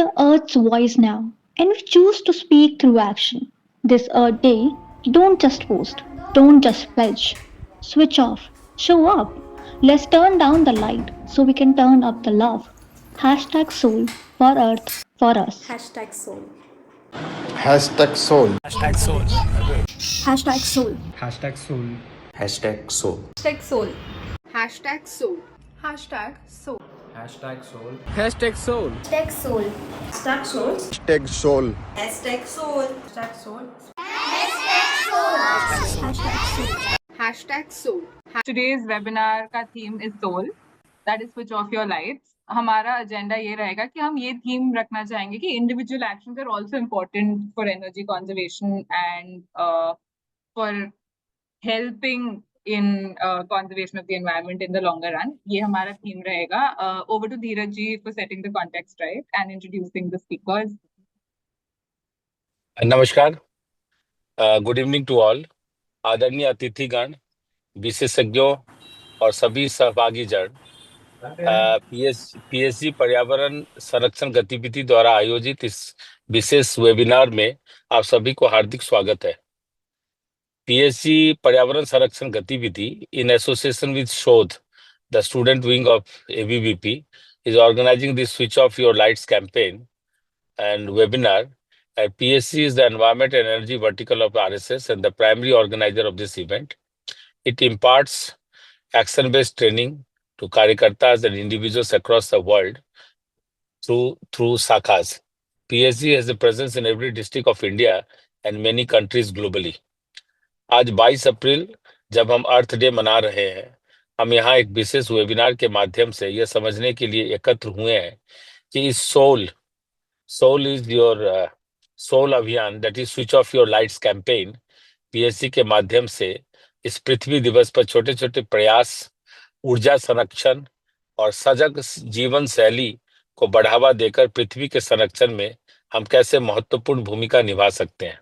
the Earth's voice now, and we choose to speak through action. This Earth Day, don't just post, don't just pledge. Switch off, show up. Let's turn down the light so we can turn up the love. Hashtag soul for Earth for us. Hashtag soul. Hashtag soul. Hashtag soul. Hashtag soul. Hashtag soul. Hashtag soul. Hashtag soul. Hashtag soul. Hashtag soul. Hashtag soul. Hashtag soul. Hashtag soul. Hashtag soul. Hashtag soul. Hashtag soul. Hashtag soul. Hashtag soul. Hashtag soul. Today's webinar का theme is soul. That is switch off your lights. हमारा agenda ये रहेगा कि हम ये theme रखना चाहेंगे कि individual actions are also important for energy conservation and for helping in conservation of the environment in the longer run. ये हमारा theme रहेगा. Over to Dheeraj ji for setting the context right and introducing the speakers. नमस्कार, good evening to all. आदरणीय अतिथिगण, विशेषज्ञों और सभी सहभागी जन, पीएसजी पर्यावरण संरक्षण गतिविधि द्वारा आयोजित इस विशेष वेबिनार में आप सभी को हार्दिक स्वागत है. पीएसजी पर्यावरण संरक्षण गतिविधि in association with Shodh, the student wing of ABVP, is organizing this switch off your lights campaign and webinar. PSC is the Environment and Energy Vertical of RSS and the primary organizer of this event. It imparts action-based training to Karyakartas and individuals across the world through Sakhas. PSC has a presence in every district of India and many countries globally. आज 22 अप्रैल जब हम अर्थ day मना रहे हैं, हम यहाँ एक विशेष webinar के माध्यम से यह समझने के लिए एकत्र हुए हैं कि इस सोल इज योर सोल अभियान, that is switch off your lights campaign, PSC के माध्यम से इस पृथ्वी दिवस पर छोटे छोटे प्रयास ऊर्जा संरक्षण और सजग जीवन शैली को बढ़ावा देकर पृथ्वी के संरक्षण में हम कैसे महत्वपूर्ण भूमिका निभा सकते हैं.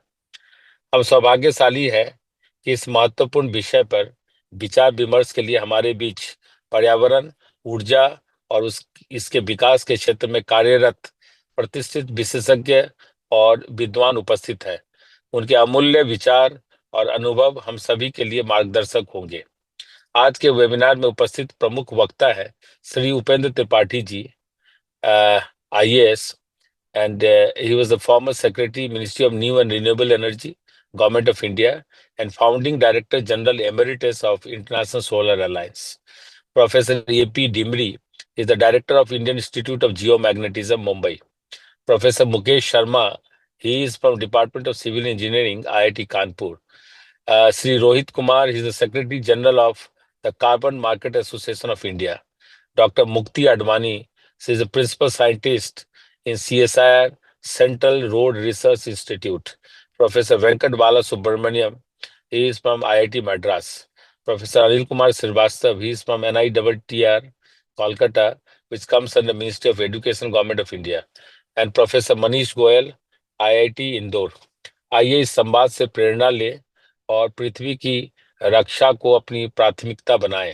हम सौभाग्यशाली है कि इस महत्वपूर्ण विषय पर विचार विमर्श के लिए हमारे बीच पर्यावरण, ऊर्जा और इसके विकास के क्षेत्र में कार्यरत प्रतिष्ठित विशेषज्ञ और विद्वान उपस्थित है. उनके अमूल्य विचार और अनुभव हम सभी के लिए मार्गदर्शक होंगे. आज के वेबिनार में उपस्थित प्रमुख वक्ता है Shri Upendra Tripathi ji, IAS, and he was the former Secretary, Ministry of New and Renewable Energy, Government of India, and Founding Director General Emeritus of International Solar Alliance. Professor A.P. Dimri is the Director of Indian Institute of Geomagnetism, Mumbai. Professor Mukesh Sharma, he is from Department of Civil Engineering, IIT Kanpur. Sri Rohit Kumar, he is the Secretary General of the Carbon Market Association of India. Dr. Mukti Advani, she is a Principal Scientist in CSIR, Central Road Research Institute. Professor Venkat Bala Subramaniam, he is from IIT Madras. Professor Anil Kumar Srivastava, he is from NITTR, Kolkata, which comes under Ministry of Education, Government of India. And Professor Manish Goyal, IIT Indore. आइए इस संवाद से प्रेरणा लें और पृथ्वी की रक्षा को अपनी प्राथमिकता बनाएं.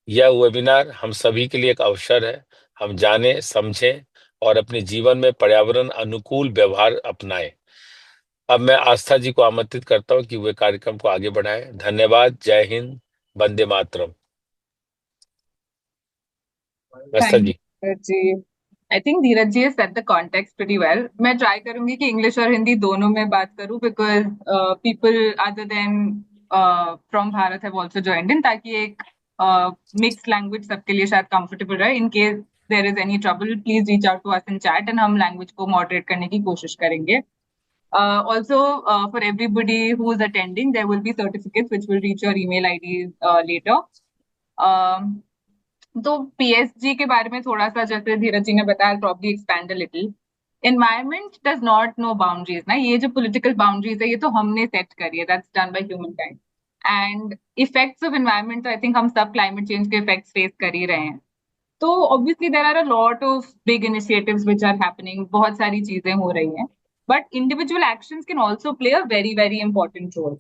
यह वेबिनार हम सभी के लिए एक अवसर है. हम जानें, समझें और अपने जीवन में पर्यावरण अनुकूल व्यवहार अपनाएं. अब मैं आस्था जी को आमंत्रित करता हूं कि वे कार्यक्रम को आगे बढ़ाएं. धन्यवाद. जय हिंद. वंदे मातरम. आस्था जी. I think Dheeraj ji has set the context pretty well. मैं try करूंगी कि English और हिंदी दोनों में बात करूं because people other than from Bharat have also joined in, ताकि एक mixed language सबके लिए शायद comfortable रहे. In case there is any trouble, please reach out to us in chat and हम language को moderate करने की कोशिश करेंगे. Also, for everybody who is attending, there will be certificates which will reach your email IDs later. तो PSG के बारे में थोड़ा सा, जैसे धीरज जी ने बताया, probably expand a little. Environment does not know boundaries ना. ये जो पॉलिटिकल बाउंड्रीज है ये तो हमने सेट करी है. That's done by human kind. And effects of environment, I think हम सब क्लाइमेट चेंज के इफेक्ट्स फेस कर ही रहे हैं. तो obviously there are a lot of big initiatives which are happening. बहुत सारी चीजें हो रही हैं, but individual actions can also play a very very important role.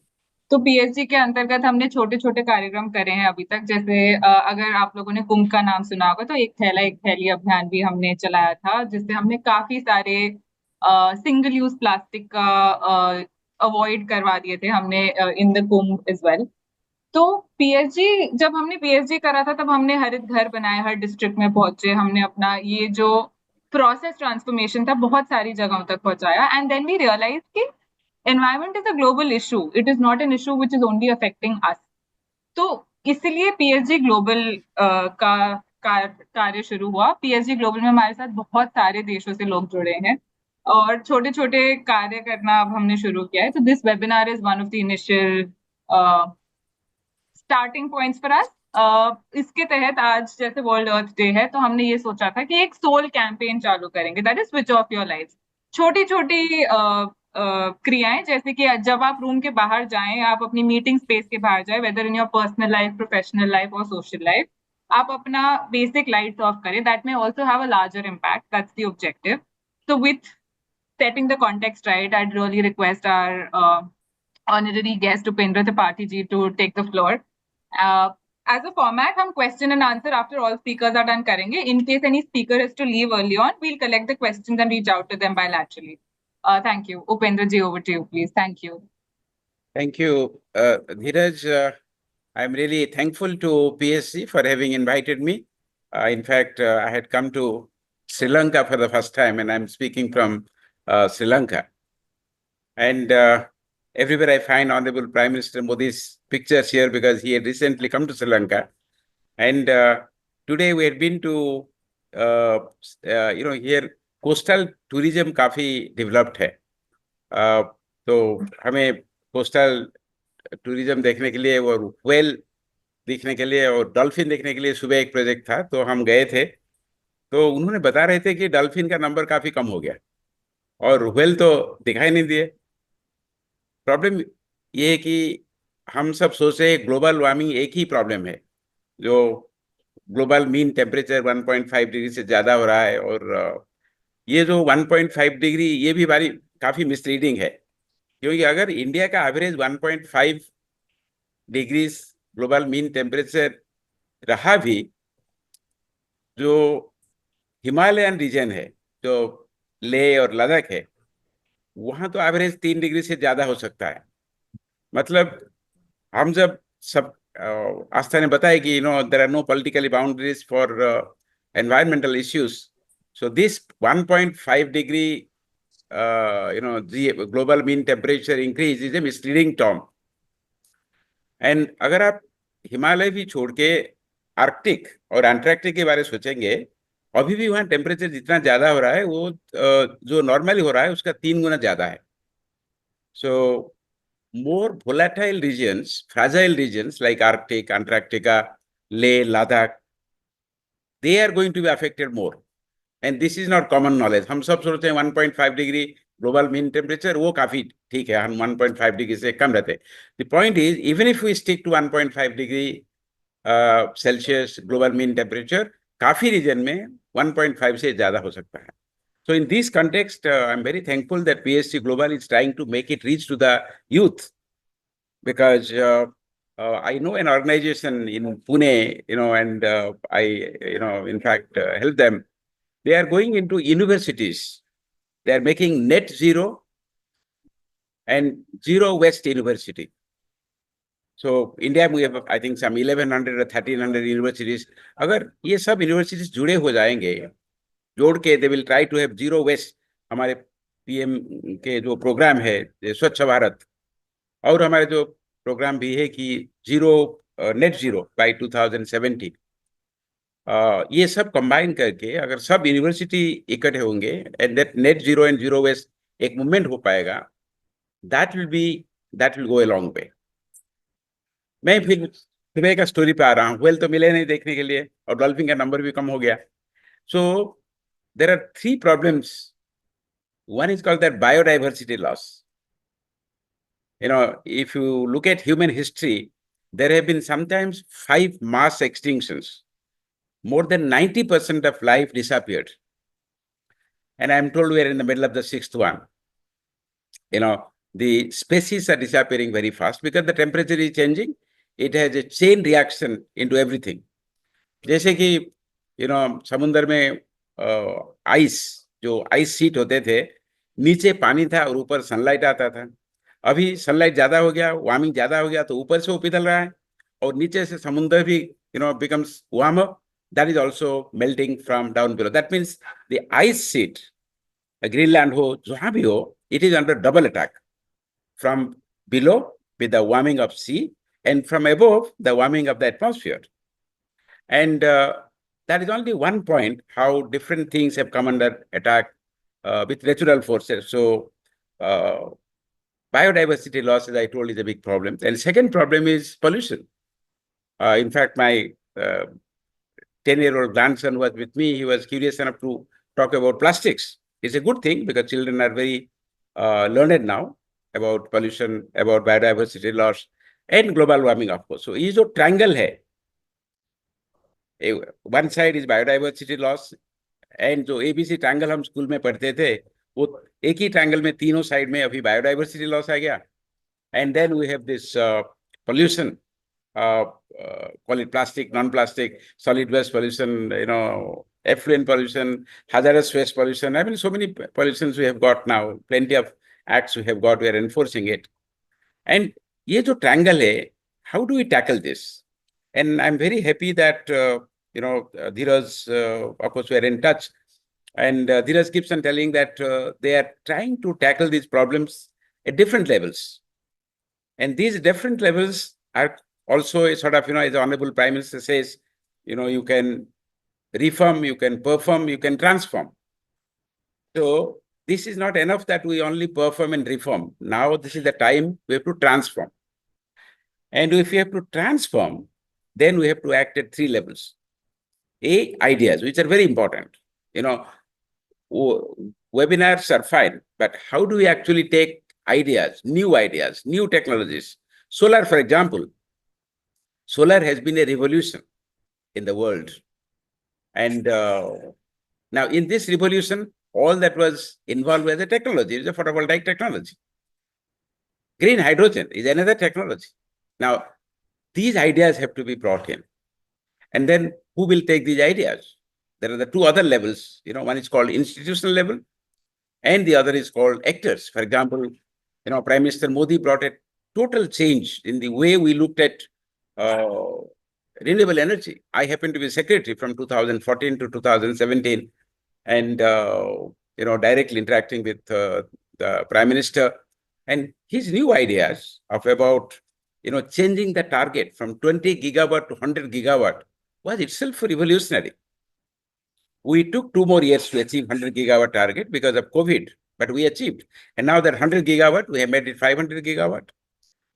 तो पीएचडी के अंतर्गत हमने छोटे छोटे कार्यक्रम करे हैं अभी तक, जैसे अगर आप लोगों ने कुंभ का नाम सुना होगा तो एक थैला एक थैली अभियान भी हमने चलाया था, जिससे हमने काफी सारे सिंगल यूज प्लास्टिक का अवॉइड करवा दिए थे हमने in the Kumbh is well. तो पीएचडी जब हमने पीएचडी करा था तब हमने हरित घर बनाए, हर डिस्ट्रिक्ट में पहुंचे, हमने अपना ये जो प्रोसेस ट्रांसफॉर्मेशन था बहुत सारी जगहों तक पहुंचाया, एंड देन वी रियलाइज कि environment is a global issue, it is not an issue which is only affecting us। तो इसलिए पीएचडी ग्लोबल कार्य शुरू हुआ। पीएचडी ग्लोबल में हमारे साथ बहुत सारे देशों से लोग जुड़े हैं और छोटे छोटे कार्य करना अब हमने शुरू किया है। तो this webinar is one of the initial starting points for us. इसके तहत आज जैसे वर्ल्ड अर्थ डे है तो हमने ये सोचा था कि एक सोल कैंपेन चालू करेंगे, that is switch off your life. छोटी छोटी क्रियाएं, जैसे कि जब आप रूम के बाहर जाएं, आप अपनी मीटिंग स्पेस के बाहर जाएं, whether in your personal life, professional life और सोशल लाइफ, आप अपना बेसिक लाइट्स ऑफ करें। That may also have a larger impact, that's the objective. So with setting the context right, I'd really request our honorary guest Upendra Tripathi ji to take the floor. As a format, हम question and answer after all speakers are done करेंगे. In case any speaker is to leave early on, we'll collect the questions and reach out to them bilaterally. Thank you. Upendra ji, over to you, please. Thank you. Thank you, Dheeraj. I'm really thankful to PSC for having invited me. In fact, I had come to Sri Lanka for the first time, and I'm speaking from Sri Lanka. And everywhere I find Honorable Prime Minister Modi's pictures here because he had recently come to Sri Lanka. And today we had been to, here coastal tourism काफी developed है. तो हमें coastal tourism देखने के लिए और whale देखने के लिए और डॉल्फिन देखने के लिए सुबह एक प्रोजेक्ट था, तो हम गए थे। तो उन्होंने बता रहे थे कि डॉल्फिन का नंबर काफी कम हो गया और व्हेल तो दिखाई नहीं दिए। प्रॉब्लम ये है कि हम सब सोच रहे हैं ग्लोबल वार्मिंग एक ही प्रॉब्लम है, जो ग्लोबल मीन टेम्परेचर 1.5 डिग्री से ज़्यादा हो रहा है। और ये जो 1.5 डिग्री ये भी काफ़ी मिसलीडिंग है, क्योंकि अगर इंडिया का average 1.5 degree global mean temperature रहा भी, जो हिमालयन रीजन है, जो लेह और लद्दाख है, वहाँ तो एवरेज 3 डिग्री से ज़्यादा हो सकता है। मतलब हम जब सब आस्था ने बताया कि there are no politically boundaries for environmental issues, so this 1.5 degree global mean temperature increase is a misleading term. And अगर आप हिमालय भी छोड़ के आर्कटिक और एंटार्क्टिक के बारे में सोचेंगे, अभी भी वहाँ टेम्परेचर जितना ज़्यादा हो रहा है वो जो नॉर्मली हो रहा है उसका 3 गुना ज़्यादा है। सो more volatile regions, fragile regions like Arctic, Antarctica, Leh, Ladakh, they are going to be affected more. And this is not common knowledge. हम सब सोचते हैं 1.5 डिग्री ग्लोबल मीन टेम्परेचर वो काफी ठीक है, हम 1.5 डिग्री से कम रहते हैं। The point is, even if we stick to 1.5 degree Celsius global mean temperature, काफी रीजन में 1.5 से ज्यादा हो सकता है। So in this context, I'm very thankful that PSC Global is trying to make it reach to the youth, because I know an organization in Pune, and I, in fact, help them. They are going into universities. They are making net zero and zero waste university. So India we have, I think, some 1100 or 1300 universities. अगर ये सब universities जुड़े हो जाएंगे, जोड़ के they will try to have zero waste. हमारे PM के जो प्रोग्राम है स्वच्छ भारत, और हमारे जो प्रोग्राम भी है कि नेट जीरो बाय 2070, ये सब कंबाइन करके अगर सब यूनिवर्सिटी इकट्ठे होंगे and that net zero and zero waste एक मूवमेंट हो पाएगा, that will go a long way. मैं फिर सुबह का स्टोरी पे आ रहा हूँ। वेल तो मिले नहीं देखने के लिए और डॉल्फिन का नंबर भी कम हो गया। सो there are 3 problems. One is called that biodiversity loss. If you look at human history, there have been sometimes 5 mass extinctions. More than 90% of life disappeared. And I'm told we are in the middle of the 6th one. the species are disappearing very fast because the temperature is changing. It has a chain reaction into everything. जैसे कि समुद्र में ice जो ice sheet होते थे, नीचे पानी था और ऊपर सनलाइट आता था. अभी सनलाइट ज्यादा हो गया, वार्मिंग ज्यादा हो गया, तो ऊपर से वो पिघल रहा है और नीचे से समुद्र भी becomes warmer. That is also melting from down below. That means the ice sheet, Greenland ho, जहाँ भी हो, it is under double attack from below with the warming of sea and from above the warming of the atmosphere. And that is only one point how different things have come under attack with natural forces. So biodiversity loss, as I told, is a big problem. And second problem is pollution. In fact, my 10-year-old grandson was with me. He was curious enough to talk about plastics. It's a good thing because children are very learned now about pollution, about biodiversity loss, and global warming, of course. So, ये जो triangle है, one side is biodiversity loss, and जो ABC triangle हम school में पढ़ते थे, वो एक ही triangle में तीनों side में अभी biodiversity loss आ गया, and then we have this pollution. Call it plastic, non-plastic, solid waste pollution, effluent pollution, hazardous waste pollution. I mean, so many pollutions we have got now, plenty of acts we have got, we are enforcing it. And ये जो triangle है, how do we tackle this? And I'm very happy that, Dheeraj, of course, we are in touch. And Dheeraj keeps on telling that they are trying to tackle these problems at different levels. And these different levels are also a sort of, as the Honorable Prime Minister says, you can reform, you can perform, you can transform. So this is not enough that we only perform and reform. Now this is the time we have to transform. And if we have to transform, then we have to act at three levels. A, ideas, which are very important. Webinars are fine, but how do we actually take ideas, new technologies? Solar, for example. Solar has been a revolution in the world. And now in this revolution, all that was involved was a technology, it was a photovoltaic technology. Green hydrogen is another technology. Now, these ideas have to be brought in. And then who will take these ideas? There are the two other levels, one is called institutional level and the other is called actors. For example, Prime Minister Modi brought a total change in the way we looked at renewable energy. I happened to be secretary from 2014 to 2017 and, directly interacting with the Prime Minister, and his new ideas of about, changing the target from 20 gigawatt to 100 gigawatt was itself revolutionary. We took 2 more years to achieve 100 gigawatt target because of COVID, but we achieved. And now that 100 gigawatt, we have made it 500 gigawatt.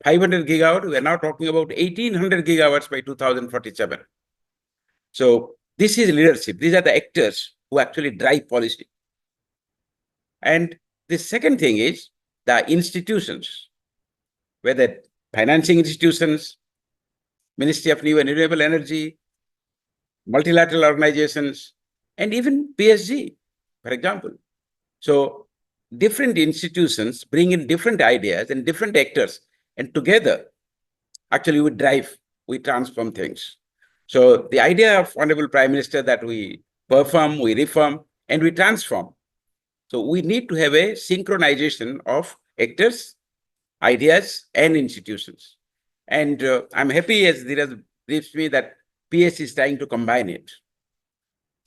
500 gigawatt, we are now talking about 1800 gigawatts by 2047. So this is leadership. These are the actors who actually drive policy. And the second thing is the institutions, whether financing institutions, Ministry of New and Renewable Energy, multilateral organizations, and even PSG, for example. So different institutions bring in different ideas and different actors, and together, actually, we transform things. So the idea of Honorable Prime Minister that we perform, we reform, and we transform. So we need to have a synchronization of actors, ideas, and institutions. And I'm happy, as Dheeraj briefs me, that PS is trying to combine it.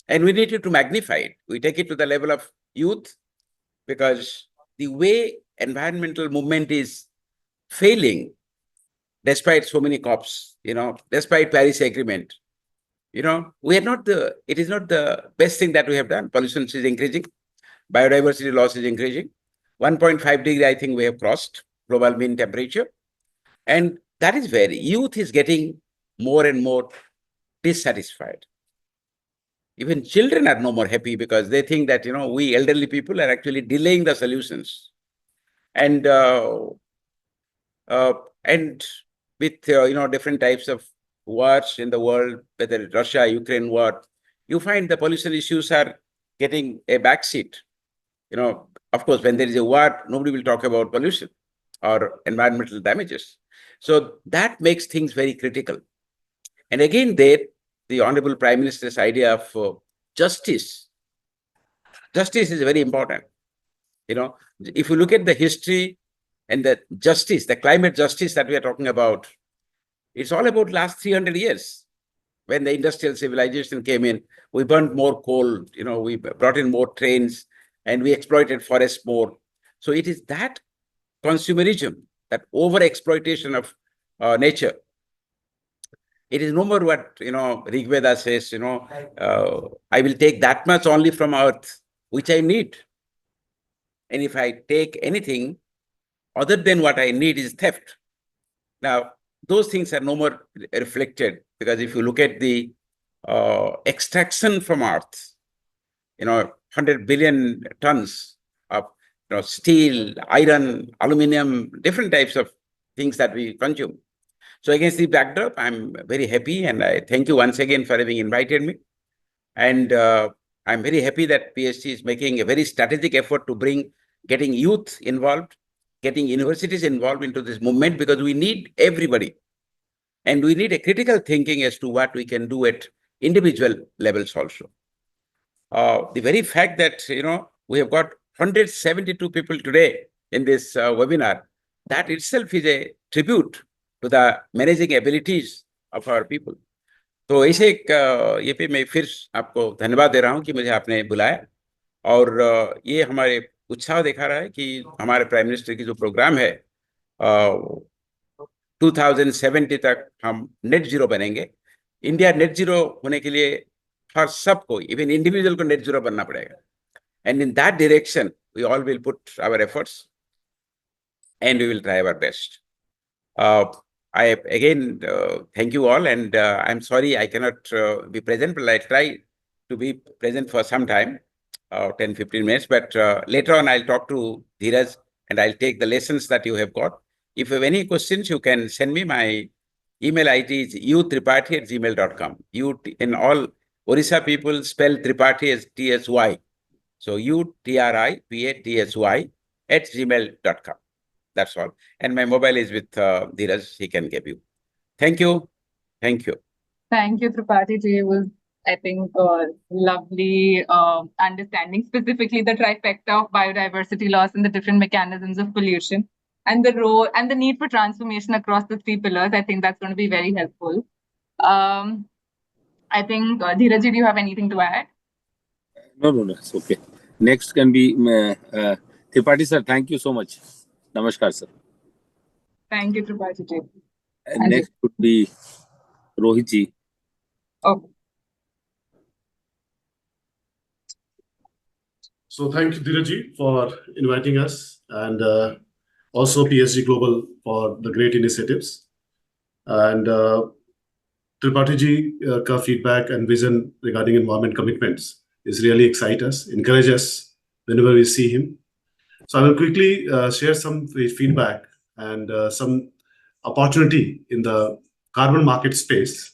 And we need to magnify it. We take it to the level of youth, because the way environmental movement is failing, despite so many COPs, despite Paris Agreement, it is not the best thing that we have done. Pollution is increasing, biodiversity loss is increasing. 1.5 degree, I think we have crossed global mean temperature. And that is where youth is getting more and more dissatisfied. Even children are no more happy because they think that, we elderly people are actually delaying the solutions. And with, different types of wars in the world, whether it's Russia, Ukraine war, you find the pollution issues are getting a backseat. Of course, when there is a war, nobody will talk about pollution. or environmental damages. So that makes things very critical. And again, there, the Honorable Prime Minister's idea of justice. Justice is very important. You know, if you look at the history and the justice, the climate justice that we are talking about, it's all about last 300 years. When the industrial civilization came in, we burnt more coal, you know, we brought in more trains, and we exploited forests more. So it is that consumerism, that over-exploitation of nature. It is no more what, you know, Rig Veda says, you know, I will take that much only from earth, which I need. And if I take anything other than what I need is theft. Now, those things are no more reflected, because if you look at the extraction from earth, you know, 100 billion tons of, you know, steel, iron, aluminum, different types of things that we consume. So against the backdrop, I'm very happy, and I thank you once again for having invited me. And I'm very happy that PSG is making a very strategic effort to getting youth involved, getting universities involved into this movement, because we need everybody. And we need a critical thinking as to what we can do at individual levels also. The very fact that, you know, we have got 172 people today in this webinar, that itself is a tribute to the managing abilities of our people. तो ऐसे एक ये पे मैं फिर आपको धन्यवाद दे रहा हूँ कि मुझे आपने बुलाया, और ये हमारे उत्साह दिखा रहा है कि हमारे प्राइम मिनिस्टर की जो प्रोग्राम है 2070 तक हम नेट जीरो बनेंगे. इंडिया नेट जीरो होने के लिए हर सबको, इवन इंडिविजुअल को नेट जीरो बनना पड़ेगा. And in that direction, we all will put our efforts and we will try our best. I again thank you all, and I'm sorry I cannot be present, but I try to be present for some time, 10-15 minutes. But later on, I'll talk to Dheeraj and I'll take the lessons that you have got. If you have any questions, you can send me. My email ID is utripathi@gmail.com. You in all Orissa people spell Tripathi as TSY. So utripathi@gmail.com. That's all. And my mobile is with Dheeraj. He can give you. Thank you. Thank you. Thank you, Tripathi ji. It was, I think, lovely understanding, specifically the trifecta of biodiversity loss and the different mechanisms of pollution, and the role and the need for transformation across the three pillars. I think that's going to be very helpful. I think, Dheeraj ji, do you have anything to add? No, it's okay. Next can be Tripathi sir. Thank you so much. Namaskar, sir. Thank you, Tripathi ji. And next would be Rohit ji. Okay. So thank you, Dheeraj ji, for inviting us, and also PSG Global for the great initiatives. And Tripathi ji ka feedback and vision regarding environment commitments is really excite us, encourage us whenever we see him. So I will quickly share some feedback and some opportunity in the carbon market space.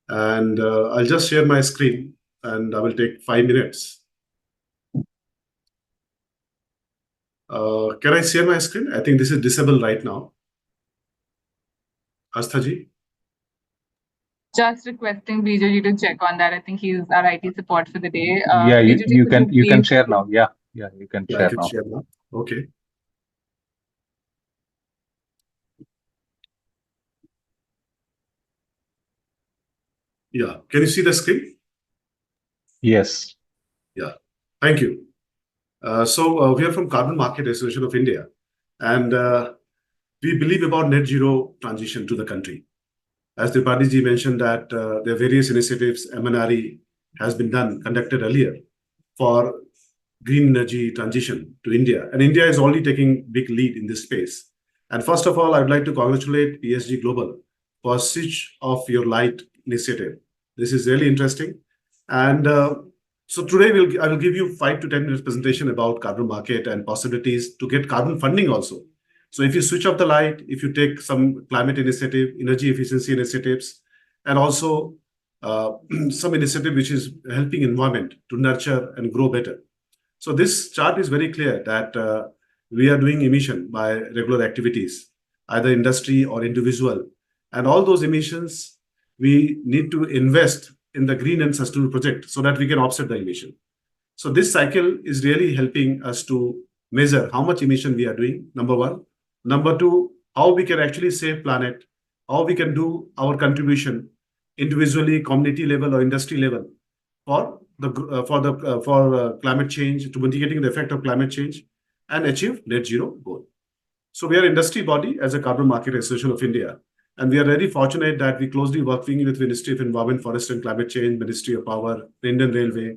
And I'll just share my screen, and I will take 5 minutes. Can I share my screen? I think this is disabled right now. Astha ji? Just requesting Vijay ji to check on that. I think he's our IT support for the day. Yeah, Vijay ji, you could can please- share now. Yeah, you can Yeah, I share can now. share now. Okay. Yeah, can you see the screen? Yes. Yeah, thank you. So we are from Carbon Market Association of India, and we believe about net zero transition to the country. As Tripathi ji mentioned that there are various initiatives MNRE has been conducted earlier for green energy transition to India, and India is already taking big lead in this space. And first of all, I would like to congratulate PSG Global for Switch Off Your Light initiative. This is really interesting. And so today I will give you 5 to 10 minutes presentation about carbon market and possibilities to get carbon funding also. So if you switch off the light, if you take some climate initiative, energy efficiency initiatives, and also some initiative which is helping environment to nurture and grow better. So this chart is very clear that we are doing emission by regular activities, either industry or individual. And all those emissions, we need to invest in the green and sustainable project so that we can offset the emission. So this cycle is really helping us to measure how much emission we are doing, number one. Number two, how we can actually save planet, how we can do our contribution individually, community level or industry level for climate change, to mitigating the effect of climate change and achieve net zero goal. So we are industry body as a Carbon Market Association of India, and we are very fortunate that we closely working with Ministry of Environment, Forest and Climate Change, Ministry of Power, the Indian Railway,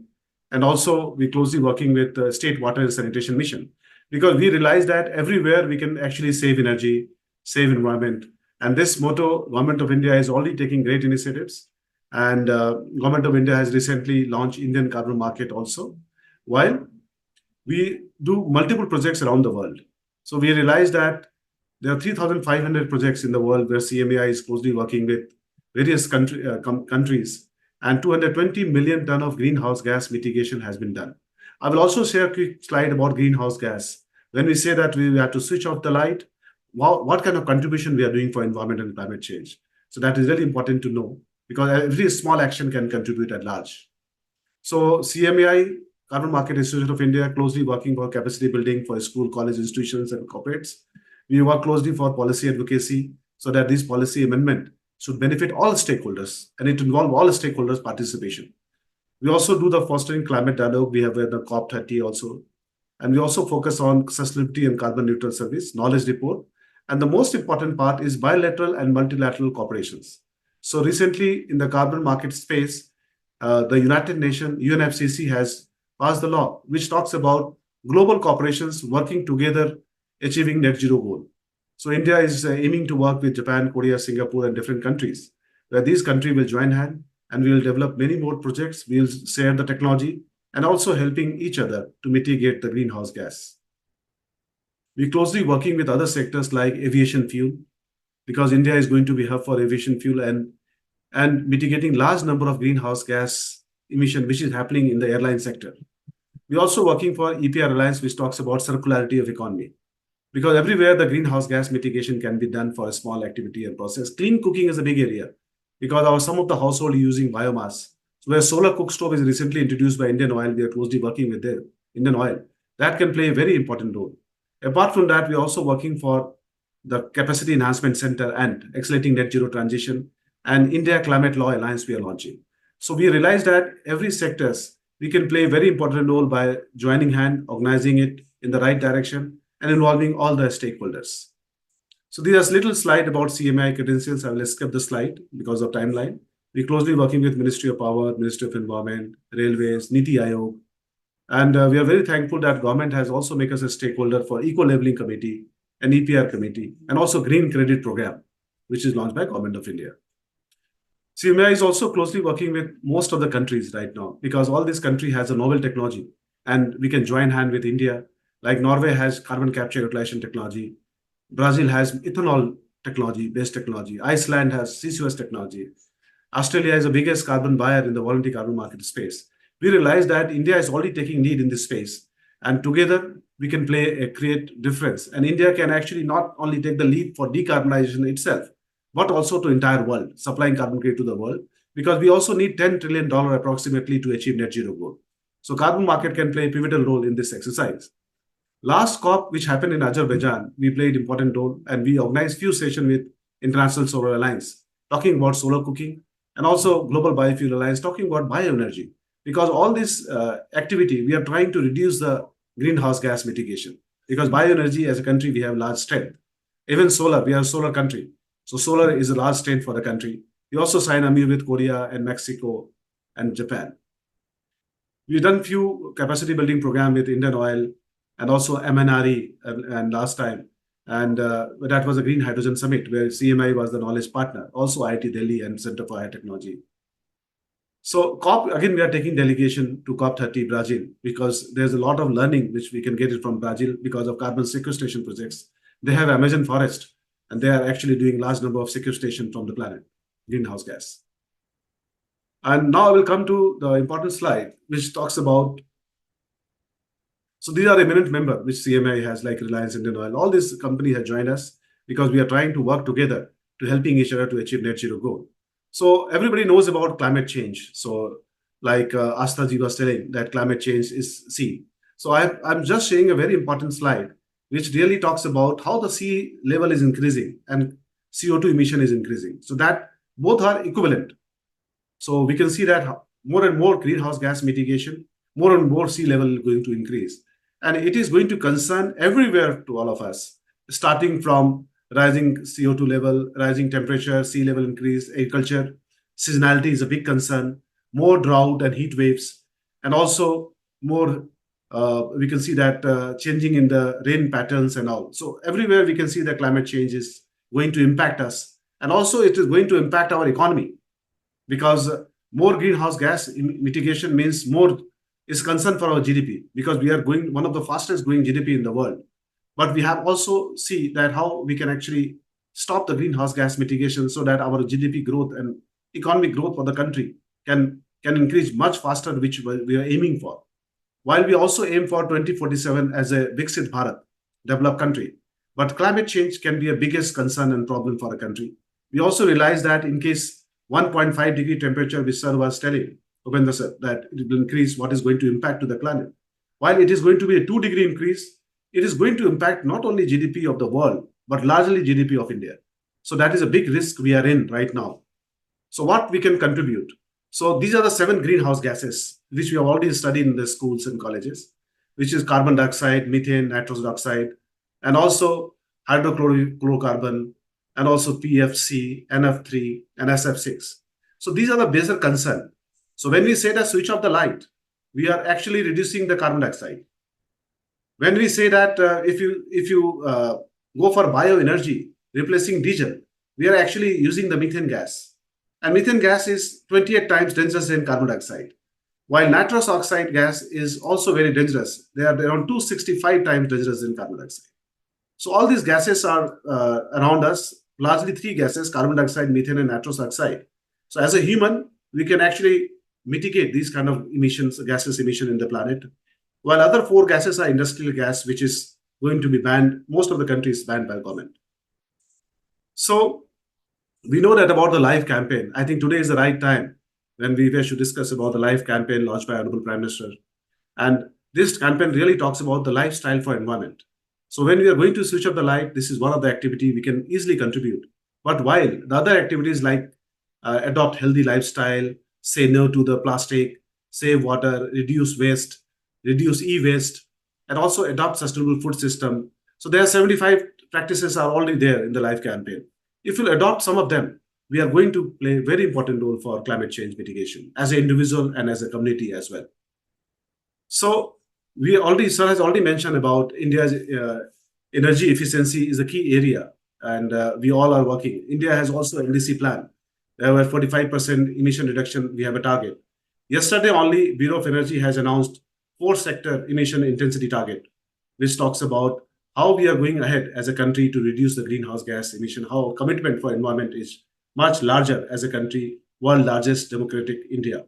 and also we closely working with the State Water and Sanitation Mission, because we realize that everywhere we can actually save energy, save environment. And this motto, Government of India is already taking great initiatives. And Government of India has recently launched Indian Carbon Market also, while we do multiple projects around the world. So we realize that there are 3,500 projects in the world where CMAI is closely working with various countries, and 220 million ton of greenhouse gas mitigation has been done. I will also share a quick slide about greenhouse gas. When we say that we have to switch off the light, what kind of contribution we are doing for environment and climate change. So that is really important to know, because every small action can contribute at large. So CMAI, Carbon Market Association of India, closely working for capacity building for school, college institutions and corporates. We work closely for policy advocacy so that this policy amendment should benefit all stakeholders, and it involve all stakeholders' participation. We also do the fostering climate dialogue. We have the COP30 also. And we also focus on sustainability and carbon neutral service, knowledge report. And the most important part is bilateral and multilateral cooperations. So recently in the carbon market space, the United Nations, UNFCCC, has passed the law which talks about global corporations working together, achieving net zero goal. So India is aiming to work with Japan, Korea, Singapore, and different countries, where these countries will join hands and we will develop many more projects. We will share the technology and also helping each other to mitigate the greenhouse gas. We're closely working with other sectors like aviation fuel, because India is going to be a hub for aviation fuel and mitigating large number of greenhouse gas emission, which is happening in the airline sector. We're also working for EPR Alliance, which talks about circularity of economy, because everywhere the greenhouse gas mitigation can be done for a small activity and process. Clean cooking is a big area, because some of the household are using biomass. So where solar cook stove is recently introduced by Indian Oil, we are closely working with them, Indian Oil. That can play a very important role. Apart from that, we're also working for the Capacity Enhancement Center and Accelerating Net Zero Transition and India Climate Law Alliance we are launching. So we realize that every sectors, we can play a very important role by joining hand, organizing it in the right direction and involving all the stakeholders. So there's a little slide about CMAI credentials. I will skip the slide because of timeline. We're closely working with Ministry of Power, Ministry of Environment, Railways, Niti Aayog. And we are very thankful that government has also made us a stakeholder for Eco-Labeling Committee and EPR Committee, and also Green Credit Program, which is launched by Government of India. CMAI is also closely working with most of the countries right now, because all this country has a novel technology and we can join hand with India. Like Norway has carbon capture utilization technology. Brazil has ethanol technology, based technology. Iceland has CCUS technology. Australia is the biggest carbon buyer in the voluntary carbon market space. We realize that India is already taking lead in this space, and together we can create difference. And India can actually not only take the lead for decarbonization itself, but also to entire world, supplying carbon credit to the world, because we also need $10 trillion approximately to achieve net zero goal. So carbon market can play a pivotal role in this exercise. Last COP, which happened in Azerbaijan, we played important role, and we organized few sessions with International Solar Alliance, talking about solar cooking, and also Global Biofuel Alliance, talking about bioenergy. Because all this activity, we are trying to reduce the greenhouse gas mitigation. Because bioenergy, as a country, we have large strength. Even solar, we are a solar country. So solar is a large strength for the country. We also signed a MOU with Korea and Mexico and Japan. We've done few capacity building program with Indian Oil and also MNRE and last time. And that was a Green Hydrogen Summit where CMI was the knowledge partner, also IIT Delhi and Center for High Technology. So COP, again, we are taking delegation to COP30 Brazil, because there's a lot of learning which we can get it from Brazil because of carbon sequestration projects. They have Amazon forest, and they are actually doing large number of sequestration from the planet, greenhouse gas. And now I will come to the important slide, which talks about. So these are eminent members, which CMI has, like Reliance Indian Oil. All these companies have joined us because we are trying to work together to helping each other to achieve net zero goal. So everybody knows about climate change. So like Astha ji was telling that climate change is seen. So I'm just showing a very important slide which really talks about how the sea level is increasing and CO2 emission is increasing. So that both are equivalent. So we can see that more and more greenhouse gas mitigation, more and more sea level is going to increase. And it is going to concern everywhere to all of us, starting from rising CO2 level, rising temperature, sea level increase, agriculture, seasonality is a big concern, more drought and heat waves, and also more, we can see that changing in the rain patterns and all. So everywhere we can see that climate change is going to impact us. And also it is going to impact our economy because more greenhouse gas mitigation means more is concern for our GDP because we are going one of the fastest growing GDP in the world. But we have also see that how we can actually stop the greenhouse gas mitigation so that our GDP growth and economic growth for the country can increase much faster, which we are aiming for. While we also aim for 2047 as a Viksit Bharat, developed country. But climate change can be a biggest concern and problem for a country. We also realize that in case 1.5 degree temperature, which sir was telling, Upendra sir, that it will increase, what is going to impact to the planet. While it is going to be a 2 degree increase, it is going to impact not only GDP of the world, but largely GDP of India. So that is a big risk we are in right now. So what we can contribute? So these are the 7 greenhouse gases, which we have already studied in the schools and colleges, which is carbon dioxide, methane, nitrous oxide, and also hydrochlorocarbon, and also PFC, NF3, and SF6. So these are the basic concern. So when we say that switch off the light, we are actually reducing the carbon dioxide. When we say that if you go for bioenergy, replacing diesel, we are actually using the methane gas. And methane gas is 28 times denser than carbon dioxide. While nitrous oxide gas is also very dangerous. They are around 265 times dangerous than carbon dioxide. So all these gases are around us, largely 3 gases, carbon dioxide, methane, and nitrous oxide. So as a human, we can actually mitigate these kind of emissions, gases emission in the planet. While other 4 gases are industrial gas, which is going to be banned. Most of the countries banned by government. So we know that about the LIFE campaign. I think today is the right time when we should discuss about the LIFE campaign launched by Honorable Prime Minister. And this campaign really talks about the lifestyle for environment. So when we are going to switch off the light, this is one of the activities we can easily contribute. But while the other activities like adopt healthy lifestyle, say no to the plastic, save water, reduce waste, reduce e-waste, and also adopt sustainable food system. So there are 75 practices are already there in the LIFE campaign. If you adopt some of them, we are going to play a very important role for climate change mitigation as an individual and as a community as well. So sir has already mentioned about India's energy efficiency is a key area, and we all are working. India has also an NDC plan. There were 45% emission reduction. We have a target. Yesterday only, Bureau of Energy has announced 4-sector emission intensity target, which talks about how we are going ahead as a country to reduce the greenhouse gas emission, how commitment for environment is much larger as a country, world largest democratic India.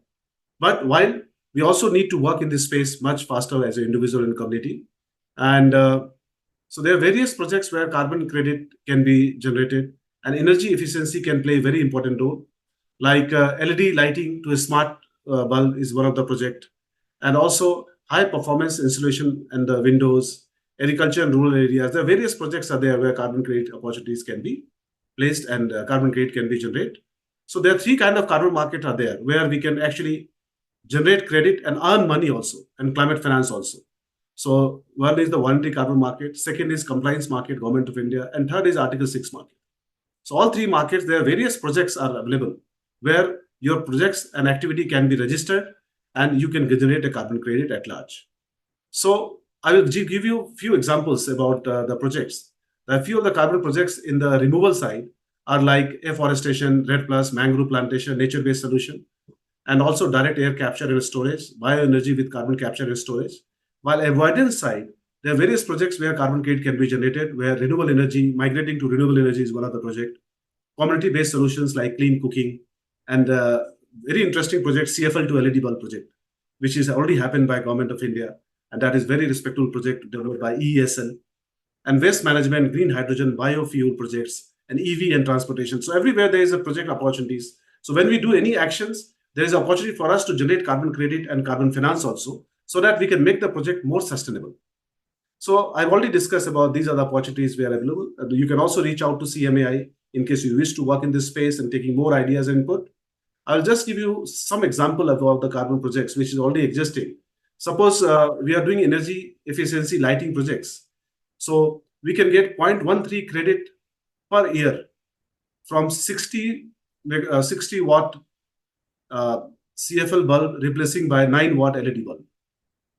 But while we also need to work in this space much faster as an individual and community. And so there are various projects where carbon credit can be generated and energy efficiency can play a very important role. Like LED lighting to a smart bulb is one of the project. And also high performance insulation and the windows, agriculture and rural areas. There are various projects are there where carbon credit opportunities can be placed and carbon credit can be generated. So there are 3 kinds of carbon market are there where we can actually generate credit and earn money also, and climate finance also. So one is the voluntary carbon market, second is compliance market, Government of India, and third is Article 6 market. So all 3 markets, there are various projects are available where your projects and activity can be registered and you can generate a carbon credit at large. So I will give you a few examples about the projects. A few of the carbon projects in the removal side are like afforestation, REDD+, mangrove plantation, nature-based solution, and also direct air capture and storage, bioenergy with carbon capture and storage. While avoidance side, there are various projects where carbon credit can be generated, where renewable energy, migrating to renewable energy is one of the project. Community-based solutions like clean cooking, and very interesting project, CFL to LED bulb project, which is already happened by Government of India. and that is very respectable project developed by EESL, and waste management, green hydrogen, biofuel projects, and EV and transportation. So everywhere there is a project opportunities. So when we do any actions, there is opportunity for us to generate carbon credit and carbon finance also, so that we can make the project more sustainable. So I've already discussed about these are the opportunities where available. You can also reach out to CMAI in case you wish to work in this space and taking more ideas and input. I'll just give you some example about the carbon projects which is already existing. Suppose we are doing energy efficiency lighting projects. So we can get 0.13 credit per year from 60 watt CFL bulb replacing by 9 watt LED bulb.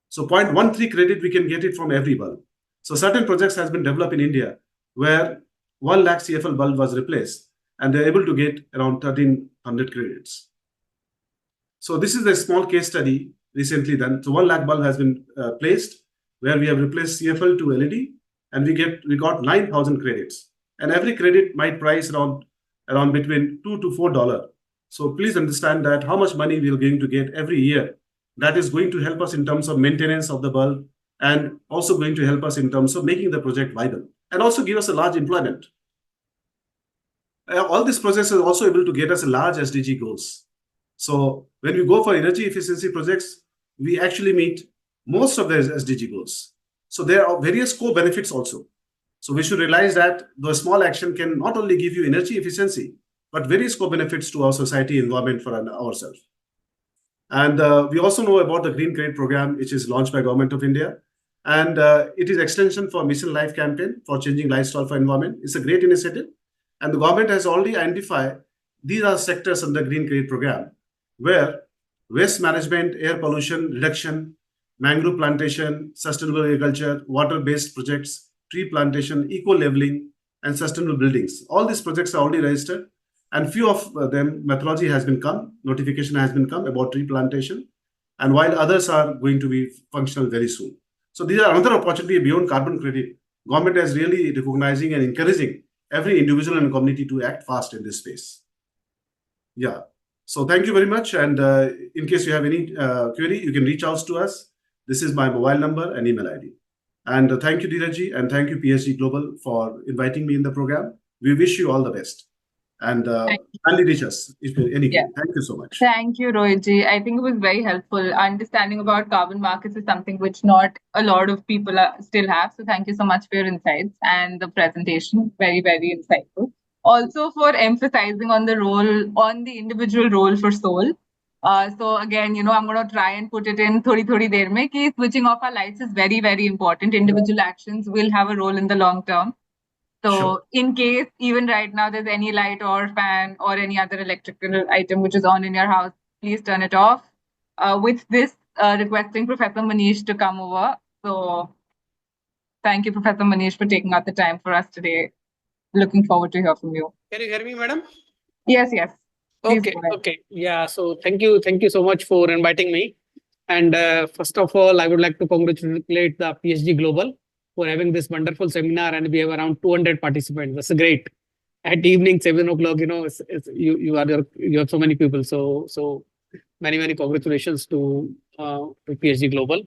So 0.13 credit, we can get it from every bulb. So certain projects has been developed in India where 1 lakh CFL bulb was replaced and they're able to get around 1300 credits. So this is a small case study recently done. So 1 lakh bulb has been placed where we have replaced CFL to LED and we got 9,000 credits. And every credit might price around between $2 to $4. So please understand that how much money we are going to get every year. That is going to help us in terms of maintenance of the bulb and also going to help us in terms of making the project viable and also give us a large employment. All these projects are also able to get us a large SDG goals. So when we go for energy efficiency projects, we actually meet most of the SDG goals. So there are various co-benefits also. So we should realize that the small action can not only give you energy efficiency, but various co-benefits to our society, environment, for ourselves. And we also know about the Green Credit Program, which is launched by Government of India. And it is extension for Mission Life campaign for changing lifestyle for environment. It's a great initiative. And the government has already identified these are sectors under Green Credit Program where waste management, air pollution reduction, mangrove plantation, sustainable agriculture, water-based projects, tree plantation, eco-leveling, and sustainable buildings. All these projects are already registered. And few of them, methodology has been come, notification has been come about tree plantation, and while others are going to be functional very soon. So these are another opportunity beyond carbon credit. Government is really recognizing and encouraging every individual and community to act fast in this space. Yeah. So thank you very much. And in case you have any query, you can reach out to us. This is my mobile number and email ID. And thank you, Dheeraj, and thank you, PSG Global, for inviting me in the program. We wish you all the best. And kindly reach us if any. Yeah. Thank you so much. Thank you, Rohitji. I think it was very helpful. Understanding about carbon markets is something which not a lot of people still have. So thank you so much for your insights and the presentation. Very, very insightful. Also for emphasizing on the role, on the individual role for soul. So again, I'm going to try and put it in thodi der mein ki switching off our lights is very, very important. Individual actions will have a role in the long term. So sure. In case even right now there's any light or fan or any other electrical item which is on in your house, please turn it off. With this, requesting Professor Manish to come over. So thank you, Professor Manish, for taking out the time for us today. Looking forward to hear from you. Can you hear me, madam? Yes, yes. Please okay. Yeah, so thank you so much for inviting me. And first of all, I would like to congratulate the PSG Global for having this wonderful seminar, and we have around 200 participants. That's great. At evening 7 o'clock, you have so many people. So many congratulations to PSG Global.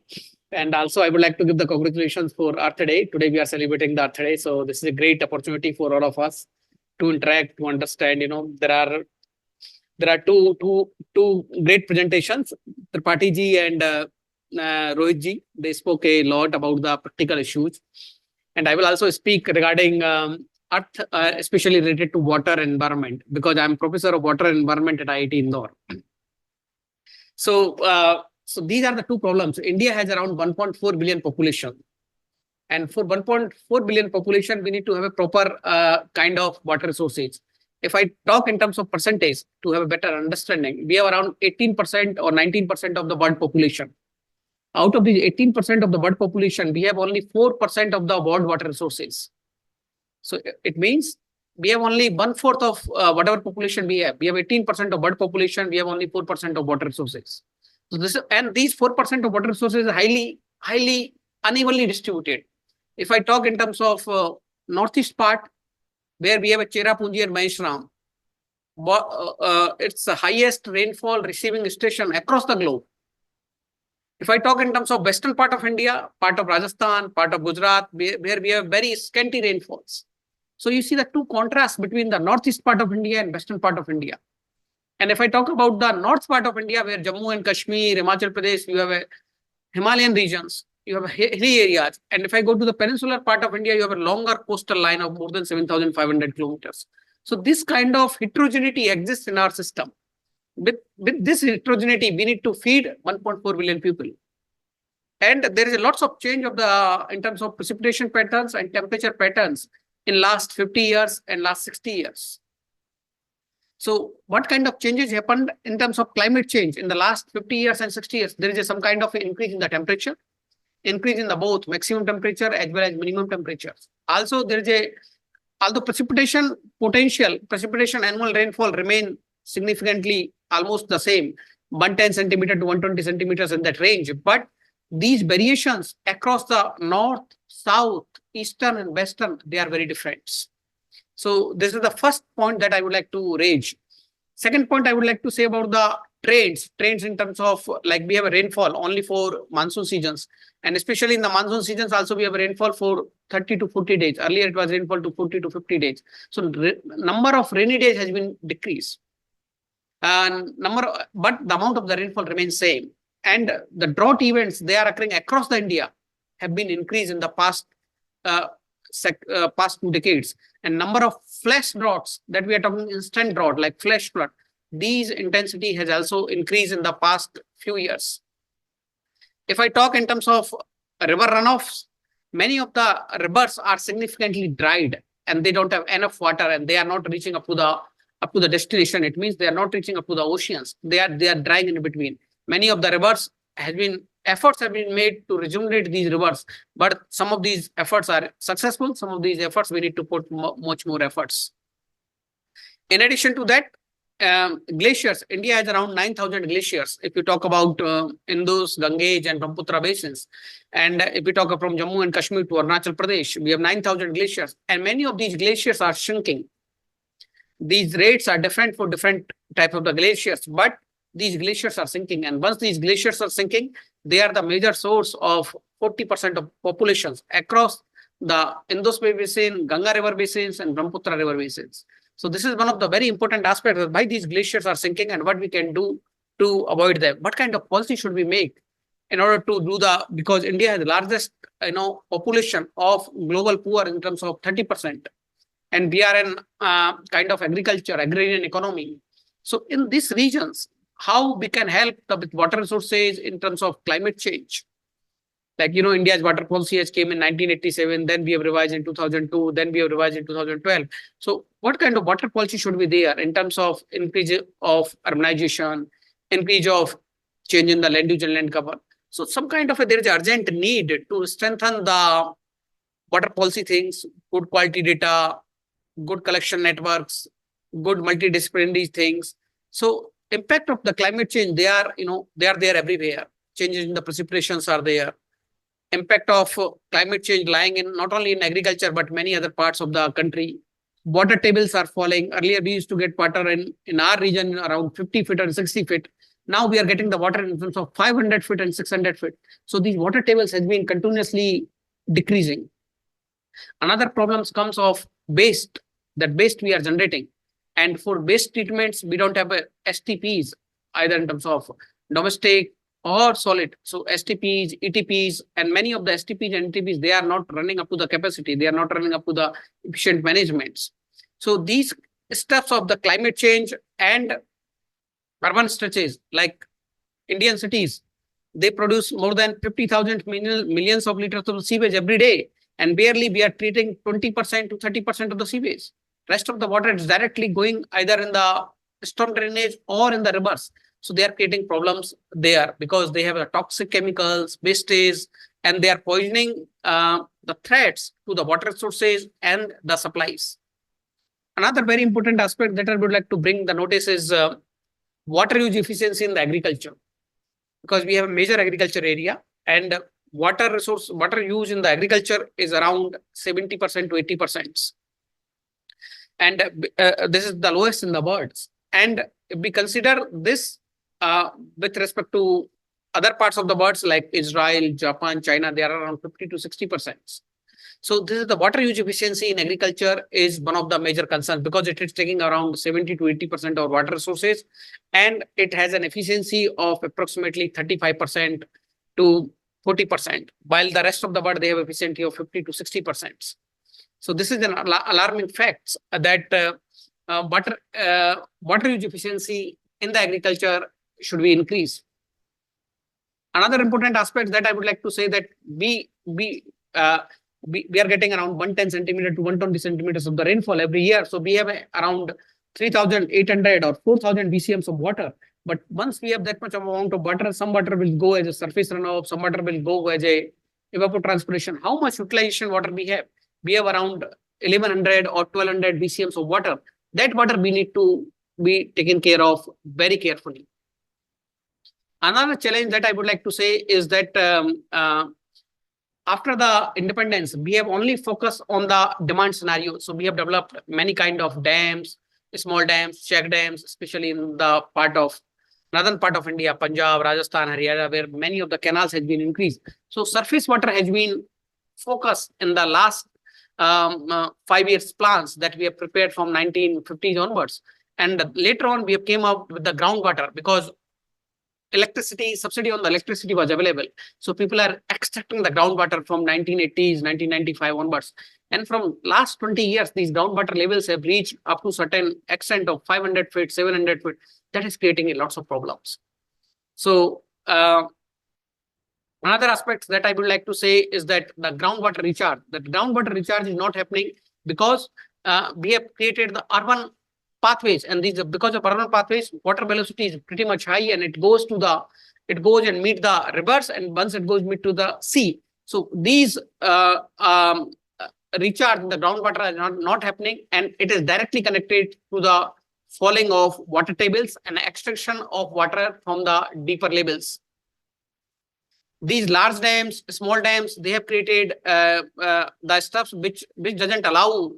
And also I would like to give the congratulations for Earth Day. Today we are celebrating the Earth Day, so this is a great opportunity for all of us to interact, to understand. There are two great presentations. Tripathi ji and Rohit ji, they spoke a lot about the practical issues, and I will also speak regarding earth, especially related to water and environment, because I'm professor of water and environment at IIT Indore. So these are the two problems. India has around 1.4 billion population, and for 1.4 billion population, we need to have a proper kind of water resources. If I talk in terms of percentage to have a better understanding, we have around 18% or 19% of the world population. Out of the 18% of the world population, we have only 4% of the world water resources. So it means we have only 1/4 of whatever population we have. We have 18% of world population. We have only 4% of water resources. So these 4% of water resources are highly unevenly distributed. If I talk in terms of northeast part, where we have a Cherrapunji and Maheshwaram, it's the highest rainfall receiving station across the globe. If I talk in terms of western part of India, part of Rajasthan, part of Gujarat, where we have very scanty rainfalls. So you see the two contrasts between the northeast part of India and western part of India. And if I talk about the north part of India, where Jammu and Kashmir, Himachal Pradesh, you have a Himalayan regions, you have hilly areas. And if I go to the peninsular part of India, you have a longer coastal line of more than 7,500 kilometers. So this kind of heterogeneity exists in our system. With this heterogeneity, we need to feed 1.4 billion people. And there is a lots of change of in terms of precipitation patterns and temperature patterns in last 50 years and last 60 years. So what kind of changes happened in terms of climate change in the last 50 years and 60 years? There is some kind of increase in the temperature, increase in the both maximum temperature as well as minimum temperatures. Also, there is although precipitation potential, precipitation annual rainfall remain significantly almost the same, 110 centimeter to 120 centimeters in that range. But these variations across the north, south, eastern and western, they are very different. So this is the first point that I would like to raise. Second point I would like to say about the trends in terms of like we have a rainfall only for monsoon seasons. And especially in the monsoon seasons also we have a rainfall for 30 to 40 days. Earlier it was rainfall to 40 to 50 days. So number of rainy days has been decreased. And but the amount of the rainfall remains same. And the drought events, they are occurring across the India, have been increased in the past 2 decades. And number of flash droughts that we are talking instant drought like flash flood, these intensity has also increased in the past few years. If I talk in terms of river runoffs, many of the rivers are significantly dried and they don't have enough water and they are not reaching up to the destination. It means they are not reaching up to the oceans. They are drying in between. Many of the rivers efforts have been made to rejuvenate these rivers, but some of these efforts are successful. Some of these efforts we need to put much more efforts. In addition to that, glaciers. India has around 9,000 glaciers. If you talk about Indus, Ganges and Brahmaputra basins, and if we talk from Jammu and Kashmir to Arunachal Pradesh, we have 9,000 glaciers, and many of these glaciers are shrinking. These rates are different for different type of the glaciers, but these glaciers are sinking. And once these glaciers are sinking, they are the major source of 40% of populations across the Indus Basin, Ganga River basins, and Brahmaputra River basins. So this is one of the very important aspects of why these glaciers are sinking and what we can do to avoid them. What kind of policy should we make in order to do because India has the largest population of global poor in terms of 30%. And we are in kind of agrarian economy. So in these regions, how we can help with water resources in terms of climate change. Like, India's water policy has came in 1987, then we have revised in 2002, then we have revised in 2012. So what kind of water policy should be there in terms of increase of urbanization, increase of change in the land use and land cover? So some kind of there is urgent need to strengthen the water policy things, good quality data, good collection networks, good multidisciplinary things. So impact of the climate change, they are there everywhere. Changes in the precipitations are there. Impact of climate change lying in not only in agriculture, but many other parts of the country. Water tables are falling. Earlier, we used to get water in our region around 50 feet and 60 feet. Now we are getting the water in terms of 500 feet and 600 feet. So these water tables has been continuously decreasing. Another problem comes of waste, that waste we are generating. And for waste treatments, we don't have STPs, either in terms of domestic or solid. So STPs, ETPs, and many of the STPs and ETPs, they are not running up to the capacity. They are not running up to the efficient managements. So these steps of the climate change and urban stretches, like Indian cities, they produce more than 50,000 millions of liters of sewage every day. And barely we are treating 20% to 30% of the sewage. Rest of the water is directly going either in the storm drainage or in the rivers. So they are creating problems there because they have toxic chemicals, wastage, and they are poisoning the threats to the water sources and the supplies. Another very important aspect that I would like to bring the notice is water use efficiency in the agriculture. Because we have a major agriculture area and water use in the agriculture is around 70% to 80%. And this is the lowest in the world. And if we consider this with respect to other parts of the world like Israel, Japan, China, they are around 50 to 60%. So this is the water use efficiency in agriculture is one of the major concerns because it is taking around 70 to 80% of water resources, and it has an efficiency of approximately 35% to 40%, while the rest of the world, they have efficiency of 50 to 60%. So this is an alarming fact that water use efficiency in the agriculture should be increased. Another important aspect that I would like to say that we are getting around 110 centimeter to 120 centimeters of the rainfall every year. So we have around 3,800 or 4,000 BCMs of water. But once we have that much amount of water, some water will go as a surface runoff, some water will go as a evapotranspiration. How much utilization water we have? We have around 1,100 or 1,200 BCMs of water. That water we need to be taken care of very carefully. Another challenge that I would like to say is that after the independence, we have only focused on the demand scenario. So we have developed many kind of dams, small dams, check dams, especially in the northern part of India, Punjab, Rajasthan, Haryana, where many of the canals has been increased. So surface water has been focused in the last 5 years plans that we have prepared from 1950s onwards. And later on, we have came out with the groundwater because subsidy on the electricity was available. So people are extracting the groundwater from 1980s, 1995 onwards. And from last 20 years, these groundwater levels have reached up to certain extent of 500 feet, 700 feet. That is creating lots of problems. So another aspect that I would like to say is that the groundwater recharge. That groundwater recharge is not happening because we have created the urban pathways, and because of urban pathways, water velocity is pretty much high, and it goes and meet the rivers, and once it goes meet to the sea. So these recharge in the groundwater is not happening, and it is directly connected to the falling of water tables and extraction of water from the deeper levels. These large dams, small dams, they have created the stuff which doesn't allow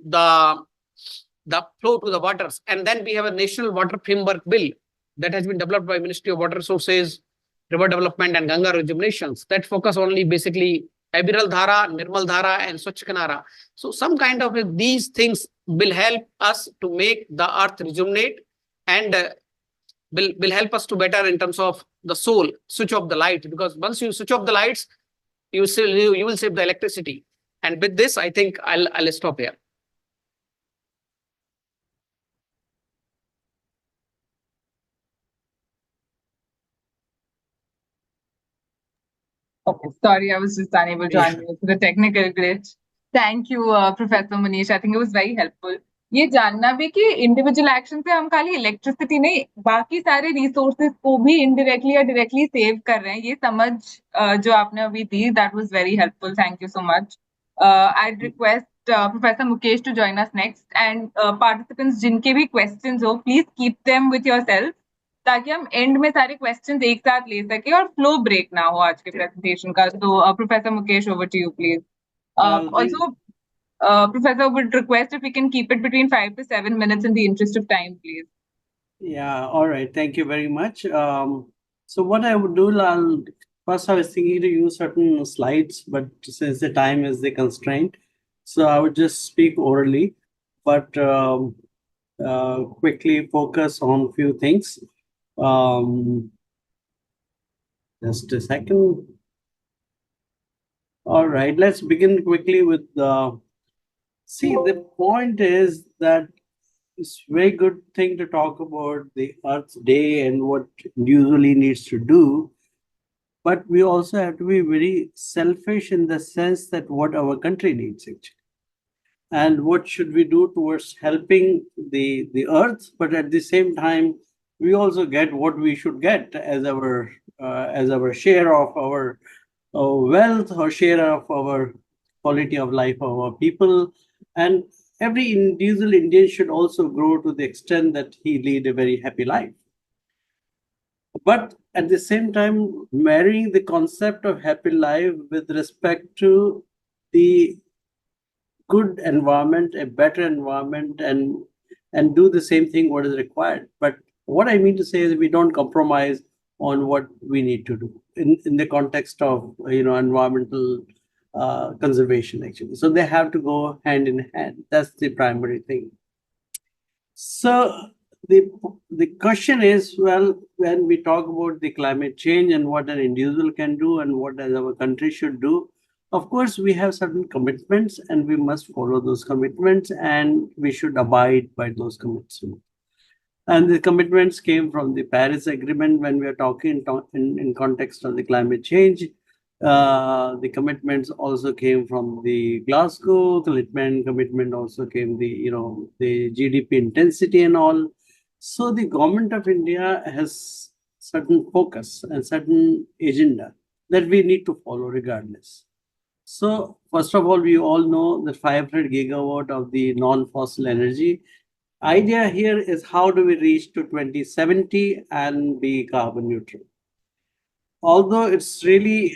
the flow to the waters. And then we have a National Water Framework Bill that has been developed by Ministry of Water Resources, River Development and Ganga Rejuvenations that focus only basically Abiral Dhara, Nirmal Dhara and Swachh Kanara. So some kind of these things will help us to make the earth rejuvenate and will help us to better in terms of the soul, switch off the light, because once you switch off the lights, you will save the electricity. And with this, I think I'll stop here. Okay, sorry, I was just unable to unmute the technical glitch. Thank you, Professor Manish. I think it was very helpful. ये जानना भी कि individual action से हम खाली electricity नहीं, बाकी सारे रिसोर्सेज को भी इनडायरेक्टली या डायरेक्टली सेव कर रहे हैं, ये समझ जो आपने अभी दी, that was very helpful. Thank you so much. I'd request Professor Mukesh to join us next, and participants जिनके भी questions हो, please keep them with yourself, ताकि हम एंड में सारे क्वेश्चंस एक साथ ले सके और फ्लो ब्रेक ना हो आज के प्रेजेंटेशन का. So Professor Mukesh, over to you, please. Also, Professor, would request if we can keep it between 5 to 7 minutes in the interest of time, please. Yeah, all right. Thank you very much. So what I would do, first I was thinking to use certain slides, but since the time is the constraint, so I would just speak orally, but quickly focus on a few things. Just a second. All right, let's begin quickly with see, the point is that it's a very good thing to talk about the Earth's Day and what usually needs to do, but we also have to be very selfish in the sense that what our country needs actually, and what should we do towards helping the Earth, but at the same time we also get what we should get as our share of our wealth or share of our quality of life of our people. And every individual Indian should also grow to the extent that he lead a very happy life. But at the same time, marrying the concept of happy life with respect to the good environment, a better environment, and do the same thing what is required. But what I mean to say is we don't compromise on what we need to do. in the context of environmental conservation actually. So they have to go hand in hand. That's the primary thing. So the question is, well, when we talk about the climate change and what an individual can do and what as our country should do, of course, we have certain commitments and we must follow those commitments and we should abide by those commitments. And the commitments came from the Paris Agreement when we are talking in context of the climate change. The commitments also came from the Glasgow commitment also came the GDP intensity and all. So the government of India has certain focus and certain agenda that we need to follow regardless. So first of all, we all know that 500 gigawatt of the non-fossil energy. Idea here is how do we reach to 2070 and be carbon neutral? Although it's really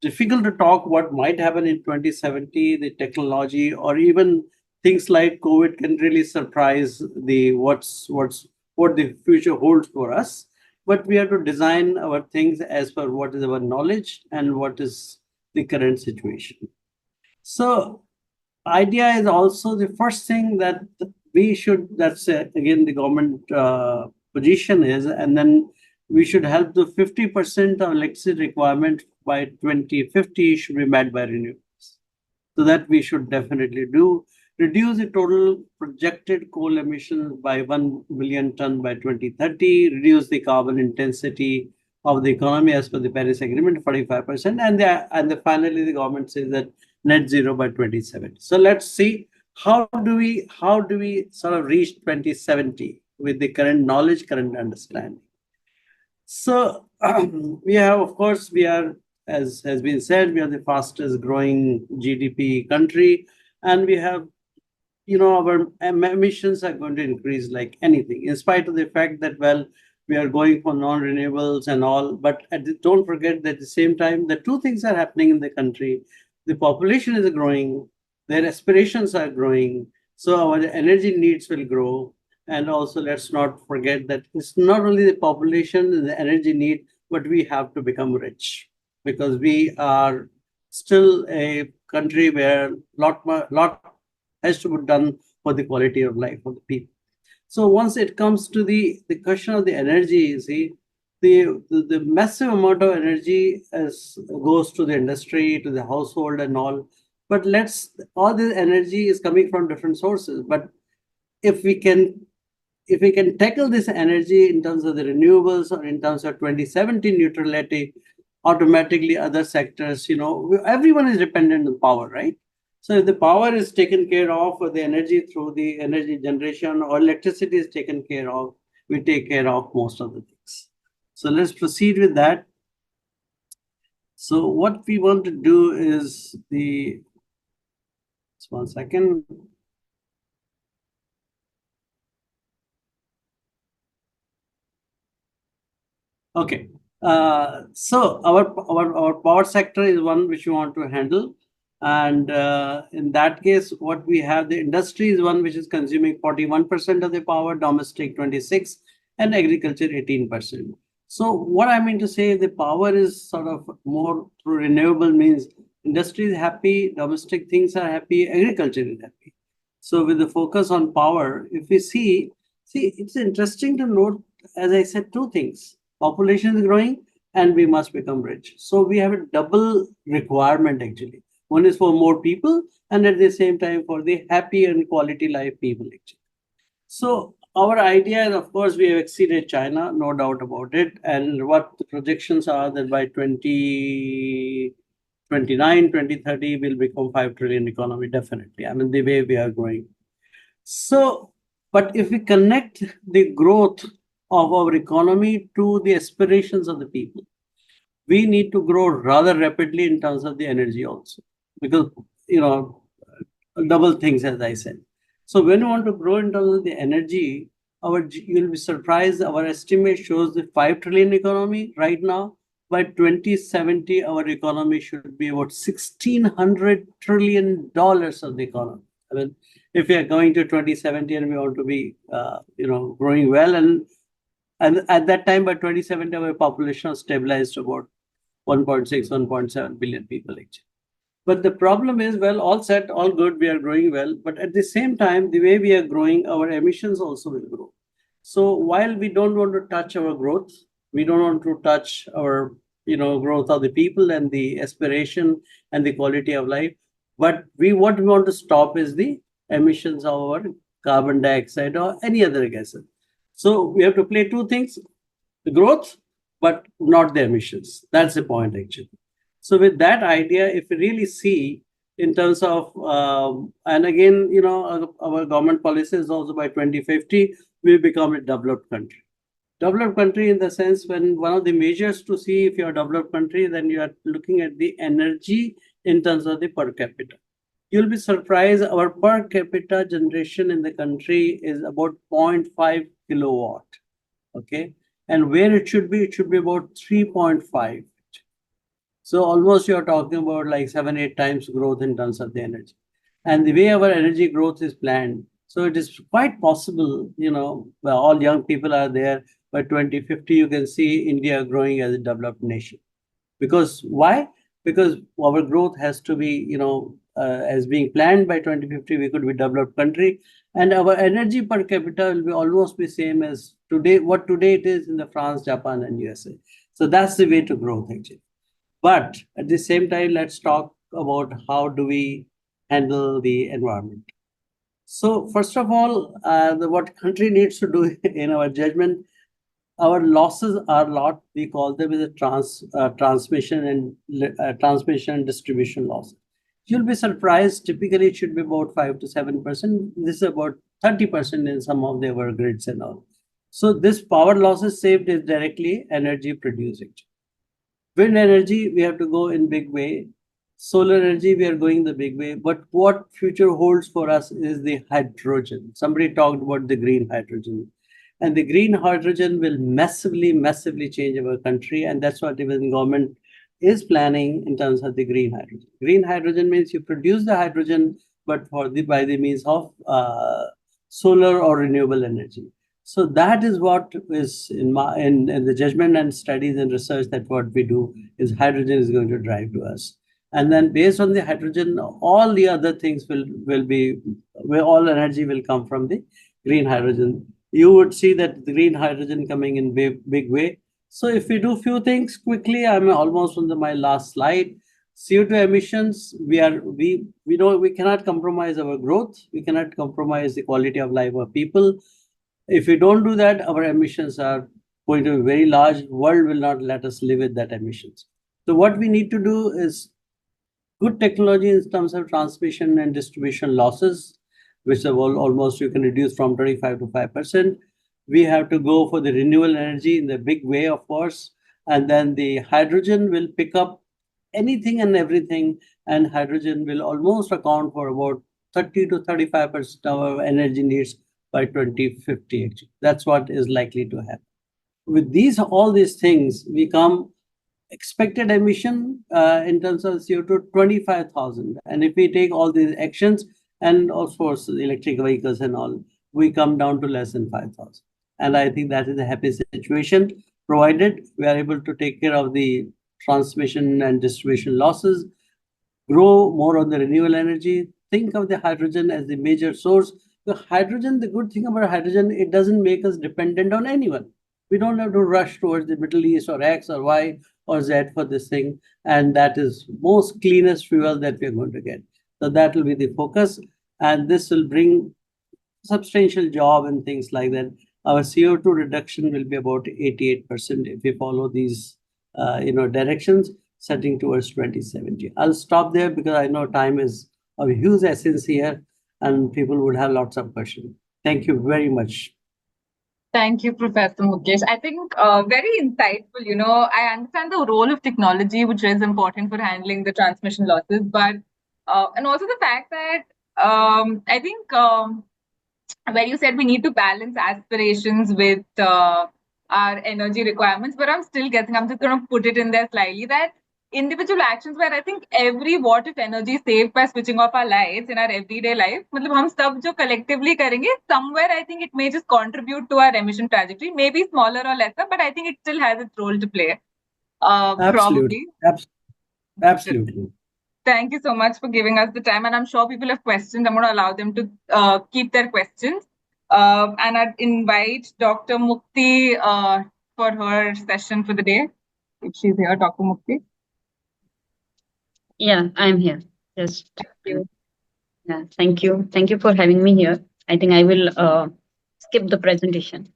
difficult to talk what might happen in 2070, the technology or even things like COVID can really surprise what the future holds for us. But we have to design our things as per what is our knowledge and what is the current situation. So idea is also the first thing that we should, that's again the government position is, and then we should help the 50% of electricity requirement by 2050 should be met by renewables. So that we should definitely do. Reduce the total projected coal emissions by 1 million ton by 2030. Reduce the carbon intensity of the economy as per the Paris Agreement, 45%. And finally, the government says that net zero by 2070. So let's see how do we sort of reach 2070 with the current knowledge, current understanding. So we have, of course, we are, as has been said, we are the fastest growing GDP country, and we have, our emissions are going to increase like anything, in spite of the fact that, well, we are going for non-renewables and all, but don't forget that at the same time, the two things are happening in the country. The population is growing, their aspirations are growing, so our energy needs will grow. And also, let's not forget that it's not only the population and the energy need, but we have to become rich because we are still a country where lot has to be done for the quality of life of the people. So once it comes to the question of the energy, you see, the massive amount of energy goes to the industry, to the household and all. But all this energy is coming from different sources. But if we can tackle this energy in terms of the renewables or in terms of 2070 neutrality, automatically other sectors, everyone is dependent on power, right? So if the power is taken care of, or the energy through the energy generation or electricity is taken care of, we take care of most of the things. So let's proceed with that. So what we want to do is just 1 second. Okay, so our power sector is one which we want to handle. And in that case, what we have, the industry is one which is consuming 41% of the power, domestic 26%, and agriculture 18%. So what I mean to say, the power is sort of more through renewable means industry is happy, domestic things are happy, agriculture is happy. So with the focus on power, if we see, it's interesting to note, as I said, two things. Population is growing and we must become rich. So we have a double requirement actually. One is for more people and at the same time for the happy and quality life people actually. So our idea is, of course, we have exceeded China, no doubt about it. And what the projections are that by 2029, 2030, we'll become 5 trillion economy, definitely. I mean, the way we are growing. So, but if we connect the growth of our economy to the aspirations of the people, we need to grow rather rapidly in terms of the energy also, because, double things, as I said. So when you want to grow in terms of the energy, you'll be surprised, our estimate shows the 5 trillion economy right now. By 2070, our economy should be about $1,600 trillion of the economy. I mean, if we are going to 2070 and we want to be, growing well, and at that time, by 2070, our population is stabilized about 1.6, 1.7 billion people actually. But the problem is, well, all set, all good, we are growing well, but at the same time, the way we are growing, our emissions also will grow. So while we don't want to touch our growth, we don't want to touch our, growth of the people and the aspiration and the quality of life, but what we want to stop is the emissions of our carbon dioxide or any other gases. So we have to play two things, the growth, but not the emissions. That's the point actually. So with that idea, if we really see in terms of, and again, our government policy is also by 2050, we become a developed country. Developed country in the sense when one of the measures to see if you're a developed country, then you are looking at the energy in terms of the per capita. You'll be surprised, our per capita generation in the country is about 0.5 kilowatt, okay? And where it should be about 3.5. So almost you're talking about like 7-8 times growth in terms of the energy. And the way our energy growth is planned, so it is quite possible, where all young people are there, by 2050, you can see India growing as a developed nation. Because why? Because our growth has to be, as being planned by 2050, we could be a developed country. And our energy per capita will be almost the same as today, what today it is in the France, Japan, and USA. So that's the way to growth actually. But at the same time, let's talk about how do we handle the environment. So first of all, what country needs to do in our judgment, our losses are a lot. We call them as a transmission and distribution losses. You'll be surprised. Typically, it should be about 5 to 7%. This is about 30% in some of their grids and all. So this power losses saved is directly energy producing. Wind energy, we have to go in big way. Solar energy, we are going the big way. But what future holds for us is the hydrogen. Somebody talked about the green hydrogen. And the green hydrogen will massively, massively change our country. And that's what even government is planning in terms of the green hydrogen. Green hydrogen means you produce the hydrogen, but by the means of solar or renewable energy. So that is what is in the judgment and studies and research that what we do is hydrogen is going to drive to us. And then based on the hydrogen, all the other things will be, where all energy will come from the green hydrogen. You would see that the green hydrogen coming in big way. So if we do few things quickly, I'm almost on my last slide. CO2 emissions, we cannot compromise our growth. We cannot compromise the quality of life of people. If we don't do that, our emissions are going to be very large. World will not let us live with that emissions. So what we need to do is good technology in terms of transmission and distribution losses, which are almost you can reduce from 25 to 5%. We have to go for the renewable energy in the big way, of course. And then the hydrogen will pick up anything and everything. And hydrogen will almost account for about 30 to 35% of our energy needs by 2050, actually. That's what is likely to happen. With all these things, we come expected emission in terms of CO2, 25,000. And if we take all these actions and of course electric vehicles and all, we come down to less than 5,000. And I think that is a happy situation, provided we are able to take care of the transmission and distribution losses, grow more on the renewable energy, think of the hydrogen as the major source. The hydrogen, the good thing about hydrogen, it doesn't make us dependent on anyone. We don't have to rush towards the Middle East or X or Y or Z for this thing. And that is most cleanest fuel that we're going to get. So that will be the focus. And this will bring substantial job and things like that. Our CO2 reduction will be about 88% if we follow these directions, setting towards 2070. I'll stop there because I know time is of huge essence here and people would have lots of questions. Thank you very much. Thank you, Professor Mukesh. I think very insightful. I understand the role of technology, which is important for handling the transmission losses, but and also the fact that I think where you said we need to balance aspirations with our energy requirements, but I'm still guessing, I'm just going to put it in there slightly, that individual actions where I think every watt of energy saved by switching off our lights in our everyday life, मतलब हम सब जो collectively करेंगे, somewhere I think it may just contribute to our emission trajectory, maybe smaller or lesser, but I think it still has its role to play. Absolutely. Probably. Absolutely. Thank you so much for giving us the time. And I'm sure people have questions. I'm going to allow them to keep their questions. And I'd invite Dr. Mukti for her session for the day. If she's here, Dr. Mukti. Yeah, I'm here. Just Thank you. yeah, thank you. Thank you for having me here. I think I will skip the presentation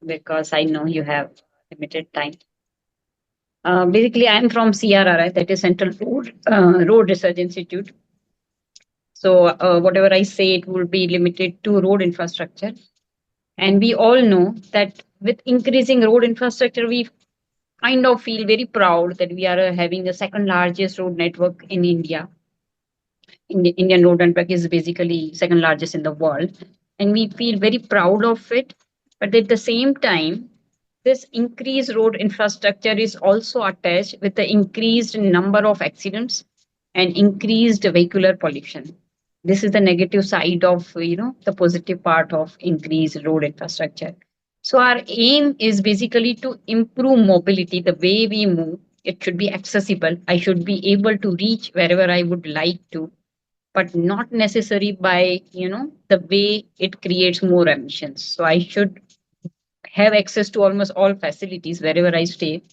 because I know you have limited time. Basically, I'm from CRRI, that is Central Road Research Institute. So whatever I say, it will be limited to road infrastructure. And we all know that with increasing road infrastructure, we kind of feel very proud that we are having the second largest road network in India. Indian road network is basically second largest in the world, and we feel very proud of it. But at the same time, this increased road infrastructure is also attached with the increased number of accidents and increased vehicular pollution. This is the negative side of the positive part of increased road infrastructure. So our aim is basically to improve mobility, the way we move. It should be accessible. I should be able to reach wherever I would like to, but not necessary by the way it creates more emissions. So I should have access to almost all facilities wherever I stay,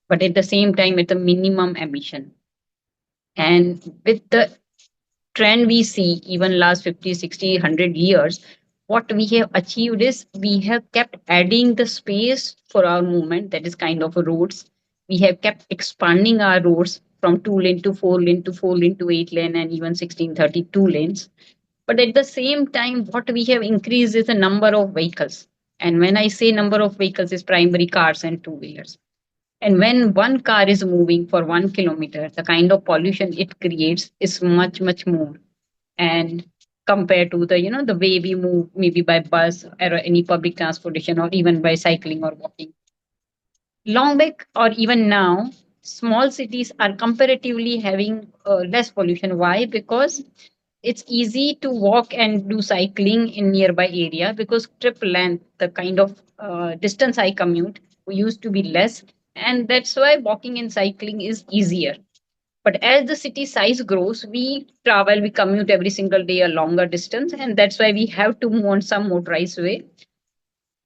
but at the same time at the minimum emission. And with the trend we see even last 50, 60, 100 years, what we have achieved is we have kept adding the space for our movement, that is kind of roads. We have kept expanding our roads from 2 lane to 4 lane to 4 lane to 8 lane and even 1632 lanes. But at the same time, what we have increased is the number of vehicles. And when I say number of vehicles, is primary cars and two-wheelers. And when one car is moving for 1 kilometer, the kind of pollution it creates is much, much more. And compared to the way we move, maybe by bus or any public transportation or even by cycling or walking. Long back or even now, small cities are comparatively having less pollution. Why? Because it's easy to walk and do cycling in nearby area because trip length, the kind of distance I commute, used to be less. And that's why walking and cycling is easier. But as the city size grows, we commute every single day a longer distance. And that's why we have to move on some motorized way.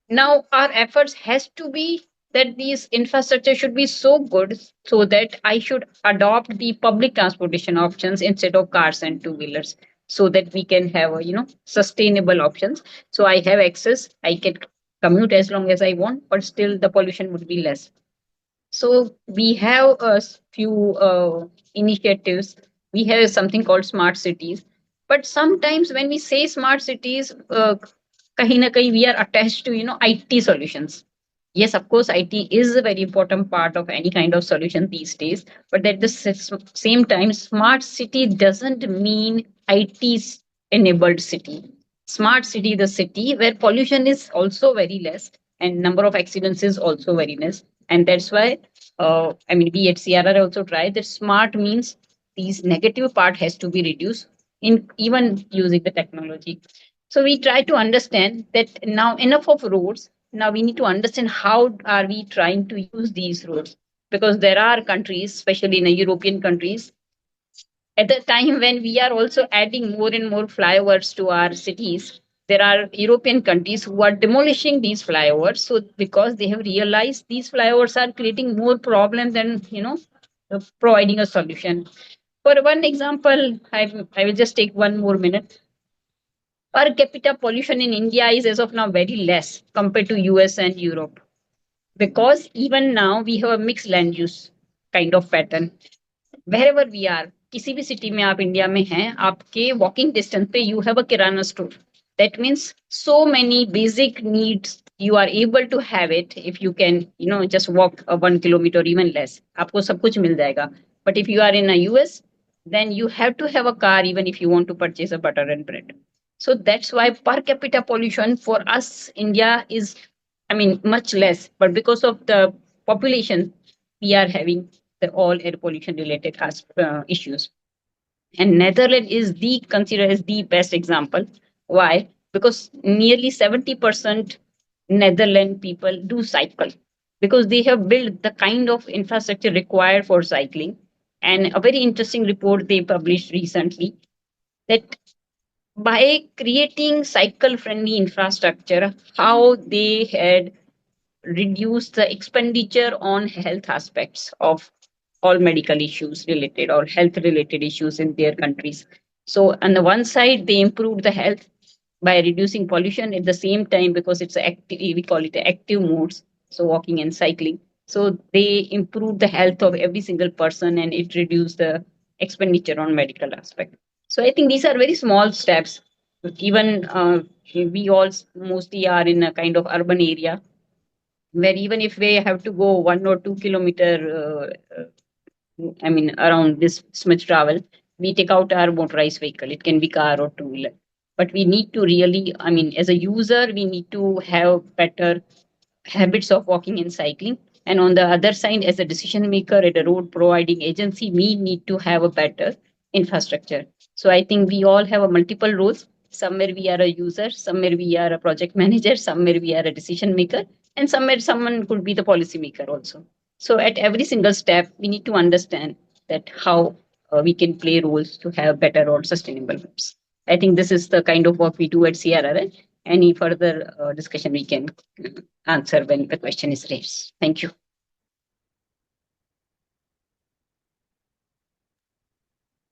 Now, our efforts has to be that these infrastructure should be so good so that I should adopt the public transportation options instead of cars and two-wheelers so that we can have sustainable options. So I have access, I can commute as long as I want, but still the pollution would be less. So we have a few initiatives. We have something called smart cities. But sometimes when we say smart cities, kahin na kahin we are attached to IT solutions. Yes, of course, IT is a very important part of any kind of solution these days. But at the same time, smart city doesn't mean IT enabled city. Smart city, the city where pollution is also very less and number of accidents is also very less. And that's why, we at CRR also try that smart means these negative part has to be reduced in even using the technology. So we try to understand that now enough of roads. Now we need to understand how are we trying to use these roads, because there are countries, especially in the European countries, at the time when we are also adding more and more flyovers to our cities, there are European countries who are demolishing these flyovers. So because they have realized these flyovers are creating more problem than providing a solution. For one example, I will just take 1 more minute. Per capita pollution in India is as of now very less compared to US and Europe. Because even now we have a mixed land use kind of pattern. Wherever we are, किसी भी city में आप India में हैं, आपके walking distance पे you have a kirana store. That means so many basic needs you are able to have it if you can just walk 1 kilometer or even less. आपको सब कुछ मिल जाएगा. But if you are in a US, then you have to have a car even if you want to purchase a butter and bread. So that's why per capita pollution for us, India is, much less. But because of the population, we are having the all air pollution related issues. And Netherlands is considered as the best example. Why? Because nearly 70% Netherlands people do cycle. because they have built the kind of infrastructure required for cycling. And a very interesting report they published recently, that by creating cycle friendly infrastructure, how they had reduced the expenditure on health aspects of all medical issues related or health related issues in their countries. So on the one side, they improved the health by reducing pollution. At the same time, because it's active, we call it active modes, so walking and cycling, so they improved the health of every single person and it reduced the expenditure on medical aspect. So I think these are very small steps. Even we all mostly are in a kind of urban area, where even if we have to go 1 or 2 kilometer I mean, around this much travel, we take out our motorized vehicle. It can be car or two-wheeler. But we need to really, I mean, as a user, we need to have better habits of walking and cycling. And on the other side, as a decision maker at a road providing agency, we need to have a better infrastructure. So I think we all have a multiple roles. Somewhere we are a user, somewhere we are a project manager, somewhere we are a decision maker, and somewhere someone could be the policy maker also. So at every single step, we need to understand that how we can play roles to have better or sustainable roads. I think this is the kind of work we do at CRRL. Any further discussion we can answer when the question is raised. Thank you.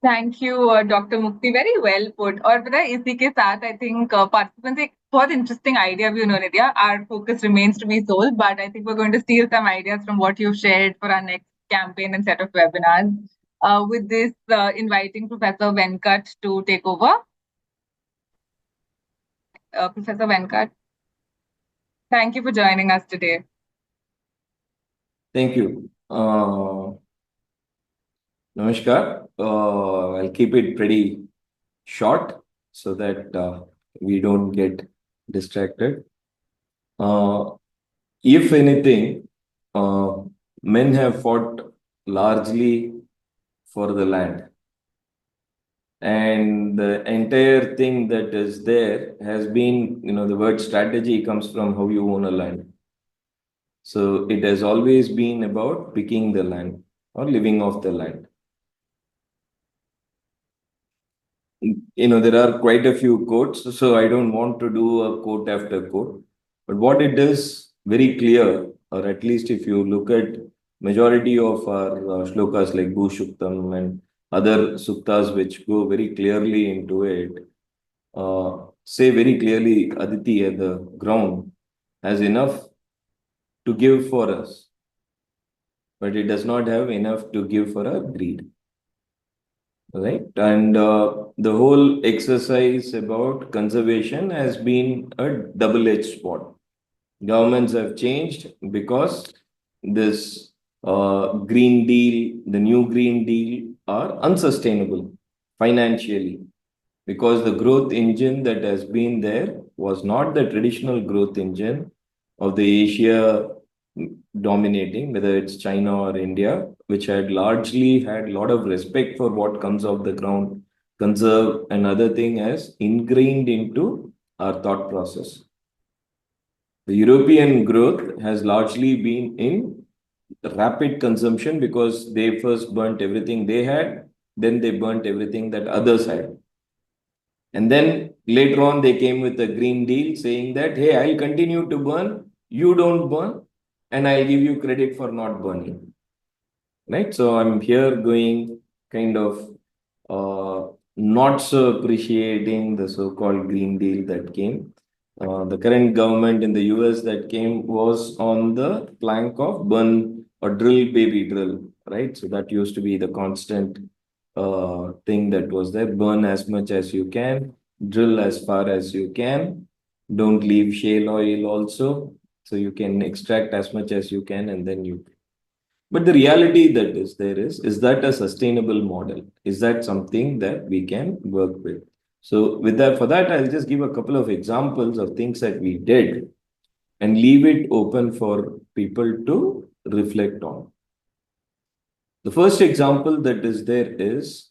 Thank you, Dr. Mukti. Very well put. और पता है इसी के साथ I think participants एक बहुत interesting idea भी उन्होंने दिया. Our focus remains to be soul, but I think we're going to steal some ideas from what you've shared for our next campaign and set of webinars. With this, inviting Professor Venkat to take over. Professor Venkat, thank you for joining us today. Thank you. Namaskar. I'll keep it pretty short so that we don't get distracted. If anything, men have fought largely for the land. And the entire thing that is there has been, the word strategy comes from how you own a land. So it has always been about picking the land or living off the land. There are quite a few quotes, so I don't want to do a quote after quote. But what it is very clear, or at least if you look at majority of our shlokas like Bhushuktam and other suktas which go very clearly into it, say very clearly Aditi at the ground has enough to give for us, but it does not have enough to give for our greed. Right? And the whole exercise about conservation has been a double-edged sword. Governments have changed because this Green Deal, the new Green Deal are unsustainable financially, because the growth engine that has been there was not the traditional growth engine of the Asia dominating, whether it's China or India, which had largely had a lot of respect for what comes off the ground, conserve, another thing as ingrained into our thought process. The European growth has largely been in rapid consumption because they first burnt everything they had, then they burnt everything that others had. And then later on, they came with a Green Deal saying that, hey, I'll continue to burn, you don't burn, and I'll give you credit for not burning. Right? So I'm here going kind of not so appreciating the so-called Green Deal that came. The current government in the US that came was on the plank of burn or drill, baby, drill. Right? So that used to be the constant thing that was there. Burn as much as you can, drill as far as you can, don't leave shale oil also. So you can extract as much as you can and then you. But the reality that is there is that a sustainable model? Is that something that we can work with? So with that, for that, I'll just give a couple of examples of things that we did and leave it open for people to reflect on. The first example that is there is,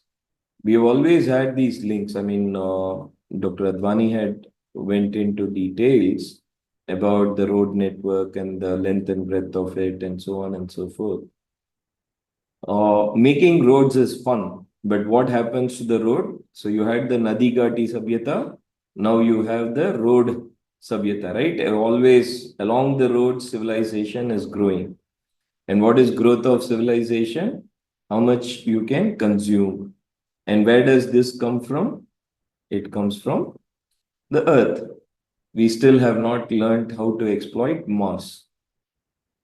we have always had these links. I mean, Dr. Advani had went into details about the road network and the length and breadth of it and so on and so forth. Making roads is fun, but what happens to the road? So you had the Nadi Ghati Sabhyata, now you have the road Sabhyata, right? Always along the road, civilization is growing. And what is growth of civilization? How much you can consume. And where does this come from? It comes from the earth. We still have not learned how to exploit Mars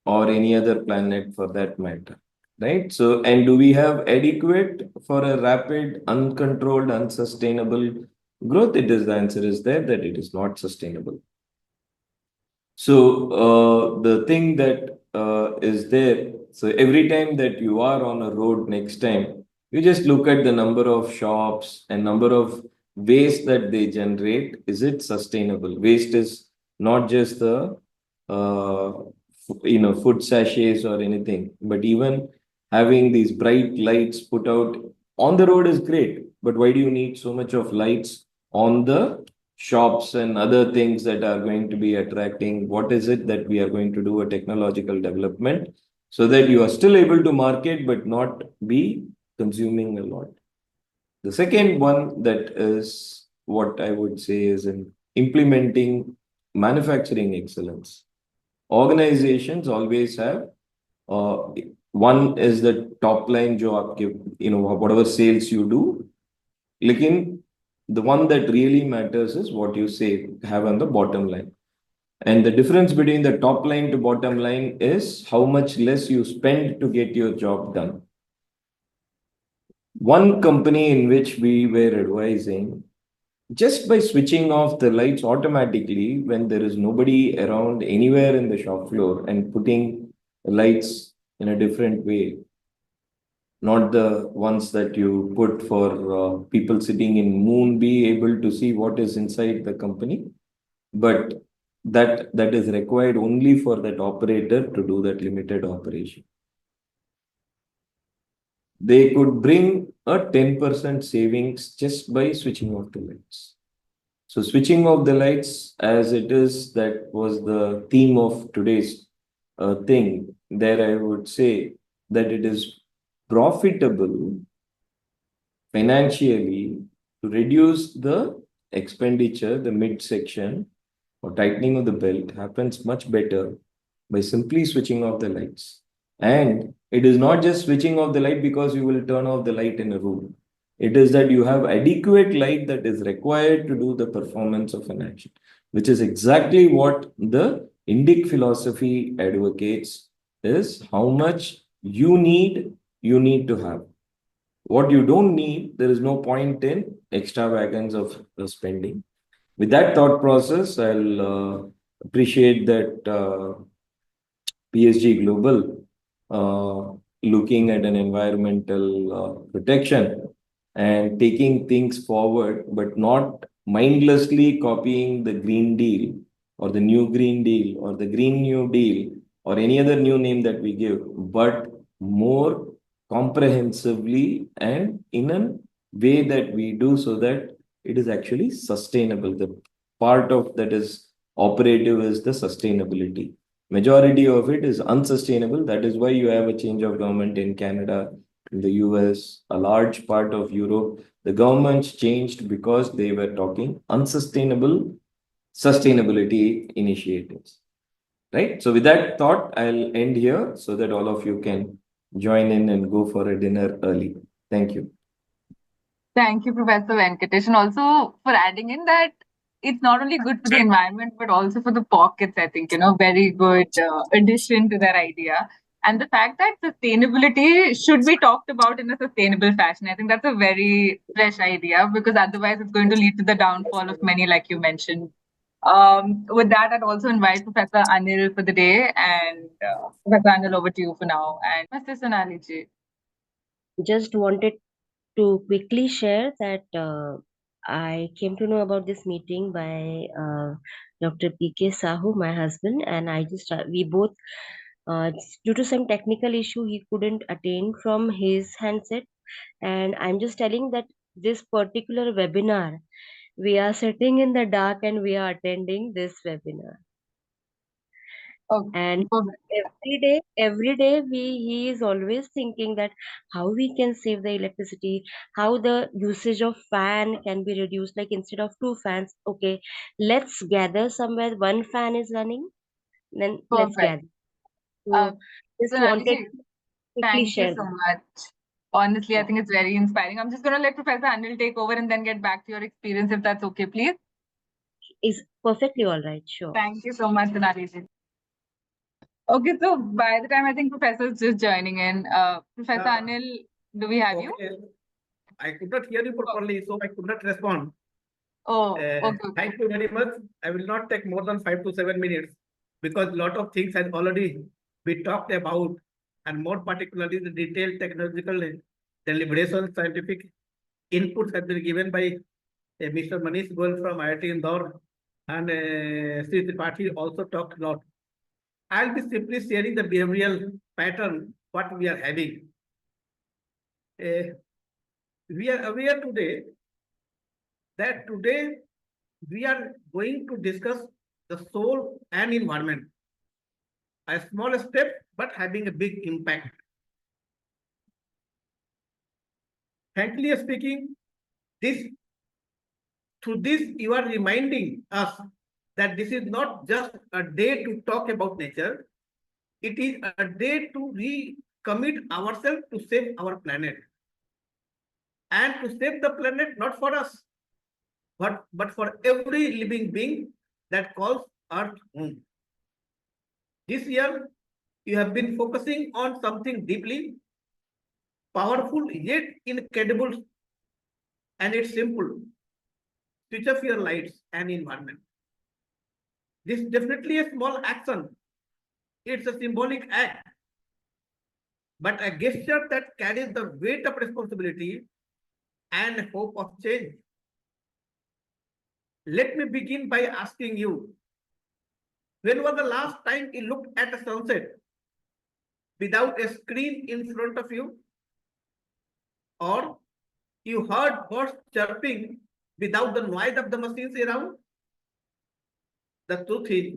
or any other planet for that matter, right? So, and do we have adequate for a rapid, uncontrolled, unsustainable growth? The answer is there that it is not sustainable. So, the thing that is there, so every time that you are on a road next time, you just look at the number of shops and number of waste that they generate. Is it sustainable? Waste is not just the food sachets or anything, but even having these bright lights put out on the road is great. But why do you need so much of lights on the shops and other things that are going to be attracting? What is it that we are going to do a technological development so that you are still able to market but not be consuming a lot? The second one that is what I would say is in implementing manufacturing excellence. Organizations always have one is the top line jo aapke, whatever sales you do. Lekin the one that really matters is what you have on the bottom line. And the difference between the top line to bottom line is how much less you spend to get your job done. One company in which we were advising, just by switching off the lights automatically when there is nobody around anywhere in the shop floor and putting lights in a different way, not the ones that you put for people sitting in moon be able to see what is inside the company, but that is required only for that operator to do that limited operation. They could bring a 10% savings just by switching off the lights. So switching off the lights, as it is, that was the theme of today's thing. There I would say that it is profitable financially to reduce the expenditure, the midsection or tightening of the belt happens much better by simply switching off the lights. And it is not just switching off the light because you will turn off the light in a room. It is that you have adequate light that is required to do the performance of an action, which is exactly what the Indic philosophy advocates, is how much you need to have. What you don't need, there is no point in extravagance of spending. With that thought process, I'll appreciate that PSG Global looking at an environmental protection and taking things forward, but not mindlessly copying the Green Deal or the New Green Deal or the Green New Deal or any other new name that we give, but more comprehensively and in a way that we do so that it is actually sustainable. The part of that is operative is the sustainability. Majority of it is unsustainable. That is why you have a change of government in Canada, in the US, a large part of Europe. The governments changed because they were talking unsustainable sustainability initiatives. Right? So with that thought, I'll end here so that all of you can join in and go for a dinner early. Thank you. Thank you, Professor Venkatesh, and also for adding in that it's not only good for the environment, but also for the pockets, I think, very good addition to that idea. And the fact that sustainability should be talked about in a sustainable fashion, I think that's a very fresh idea, because otherwise it's going to lead to the downfall of many, like you mentioned. With that, I'd also invite Professor Anil for the day, and Professor Anil, over to you for now. And Mr. Sonali ji. Just wanted to quickly share that I came to know about this meeting by Dr. P.K. Sahu, my husband, and we both, due to some technical issue, he couldn't attend from his handset. And I'm just telling that this particular webinar, we are sitting in the dark and we are attending this webinar. And every day he is always thinking that how we can save the electricity, how the usage of fan can be reduced. Like instead of 2 fans, okay, let's gather somewhere. One fan is running, then let's Perfect. gather. So just Sonali wanted ji, to quickly thank you share so that. much. Honestly, I Yeah. think it's very inspiring. I'm just going to let Professor Anil take over and then get back to your experience, if that's okay, please. Is perfectly all right. Sure. Thank you so much, Sonali ji. Okay, so by the time I think Professor is just joining in, Professor Anil, do we have you? I could not hear you properly, so I could not respond. Oh, okay. Thank you very much. I will not take more than 5 to 7 minutes because a lot of things has already been talked about, and more particularly the detailed technological deliberation, scientific inputs have been given by Mr. Manish Goel from IIT Indore, and Sri Tripathi also talked a lot. I'll be simply sharing the behavioral pattern what we are having. We are aware today that today we are going to discuss the soul and environment. A small step, but having a big impact. Frankly speaking, through this, you are reminding us that this is not just a day to talk about nature. It is a day to recommit ourselves to save our planet. And to save the planet, not for us, but for every living being that calls Earth home. This year, you have been focusing on something deeply powerful yet incredible, and it's simple. Switch off your lights and environment. This is definitely a small action. It's a symbolic act, but a gesture that carries the weight of responsibility and hope of change. Let me begin by asking you, when was the last time you looked at a sunset without a screen in front of you? Or you heard birds chirping without the noise of the machines around? The truth is,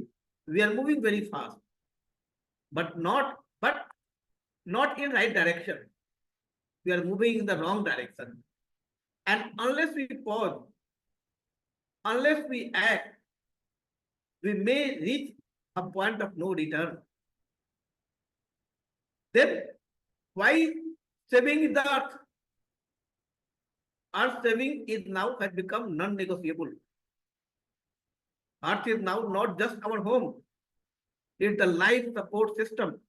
we are moving very fast, but not in right direction. We are moving in the wrong direction. And unless we pause, unless we act, we may reach a point of no return. Then why saving the earth? Earth saving is now has become non-negotiable. Earth is now not just our home. It's the life support system.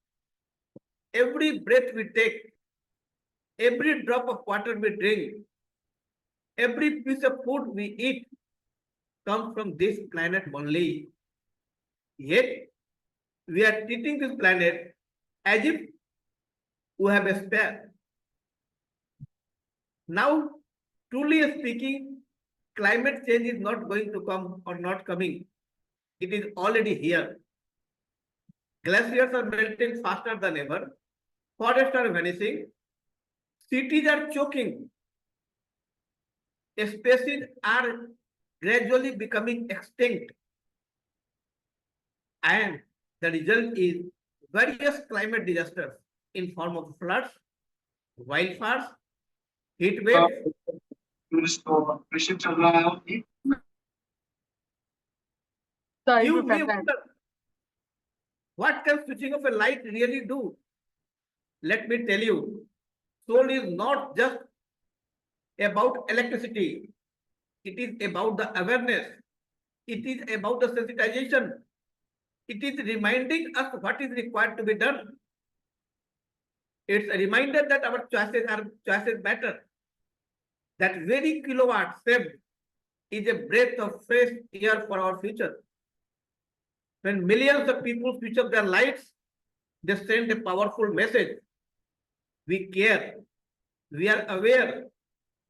Every breath we take, every drop of water we drink, every piece of food we eat comes from this planet only. Yet, we are treating this planet as if we have a spare. Now, truly speaking, climate change is not going to come or not coming. It is already here. Glaciers are melting faster than ever. Forests are vanishing. Cities are choking. Species are gradually becoming extinct. And the result is various climate disasters in form of floods, wildfires, heat waves. You may wonder, what can switching off a light really do? Let me tell you, soul is not just about electricity. It is about the awareness. It is about the sensitization. It is reminding us what is required to be done. It's a reminder that our choices matter. That very kilowatt saved is a breath of fresh air for our future. When millions of people switch off their lights, they send a powerful message. We care, we are aware,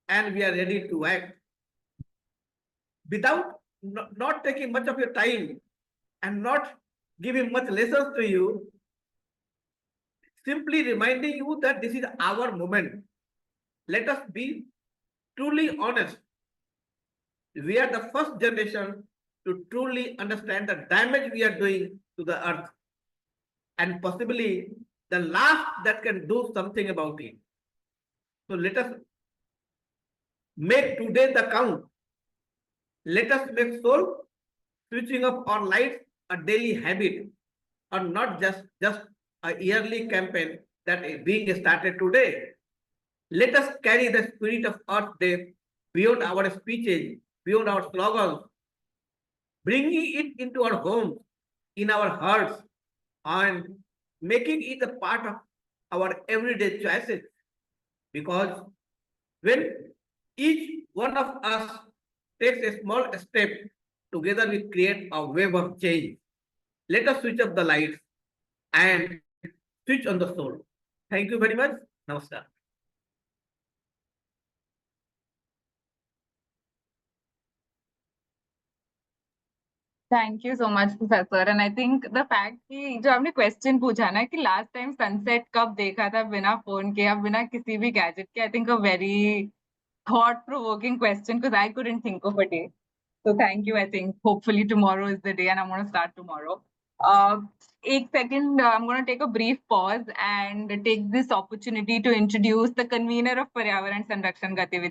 and we are ready to act. Without not taking much of your time and not giving much lessons to you, simply reminding you that this is our moment. Let us be truly honest. We are the first generation to truly understand the damage we are doing to the earth. and possibly the last that can do something about it. So let us make today the count. Let us make soul switching off our lights a daily habit, or not just a yearly campaign that is being started today. Let us carry the spirit of Earth Day beyond our speeches, beyond our slogans, bringing it into our homes, in our hearts, and making it a part of our everyday choices. Because when each one of us takes a small step, together we create a wave of change. Let us switch off the lights and switch on the soul. Thank you very much. Namaskar. Thank you so much, Professor. And I think the fact कि जो आपने question पूछा ना कि last time sunset कब देखा था बिना phone के या बिना किसी भी gadget के, I think a very thought-provoking question because I couldn't think of a day. So thank you. I think hopefully tomorrow is the day and I'm going to start tomorrow. Ek second, I'm going to take a brief pause and take this opportunity to introduce the convener of Paryavaran Sanrakshan Gatividhi.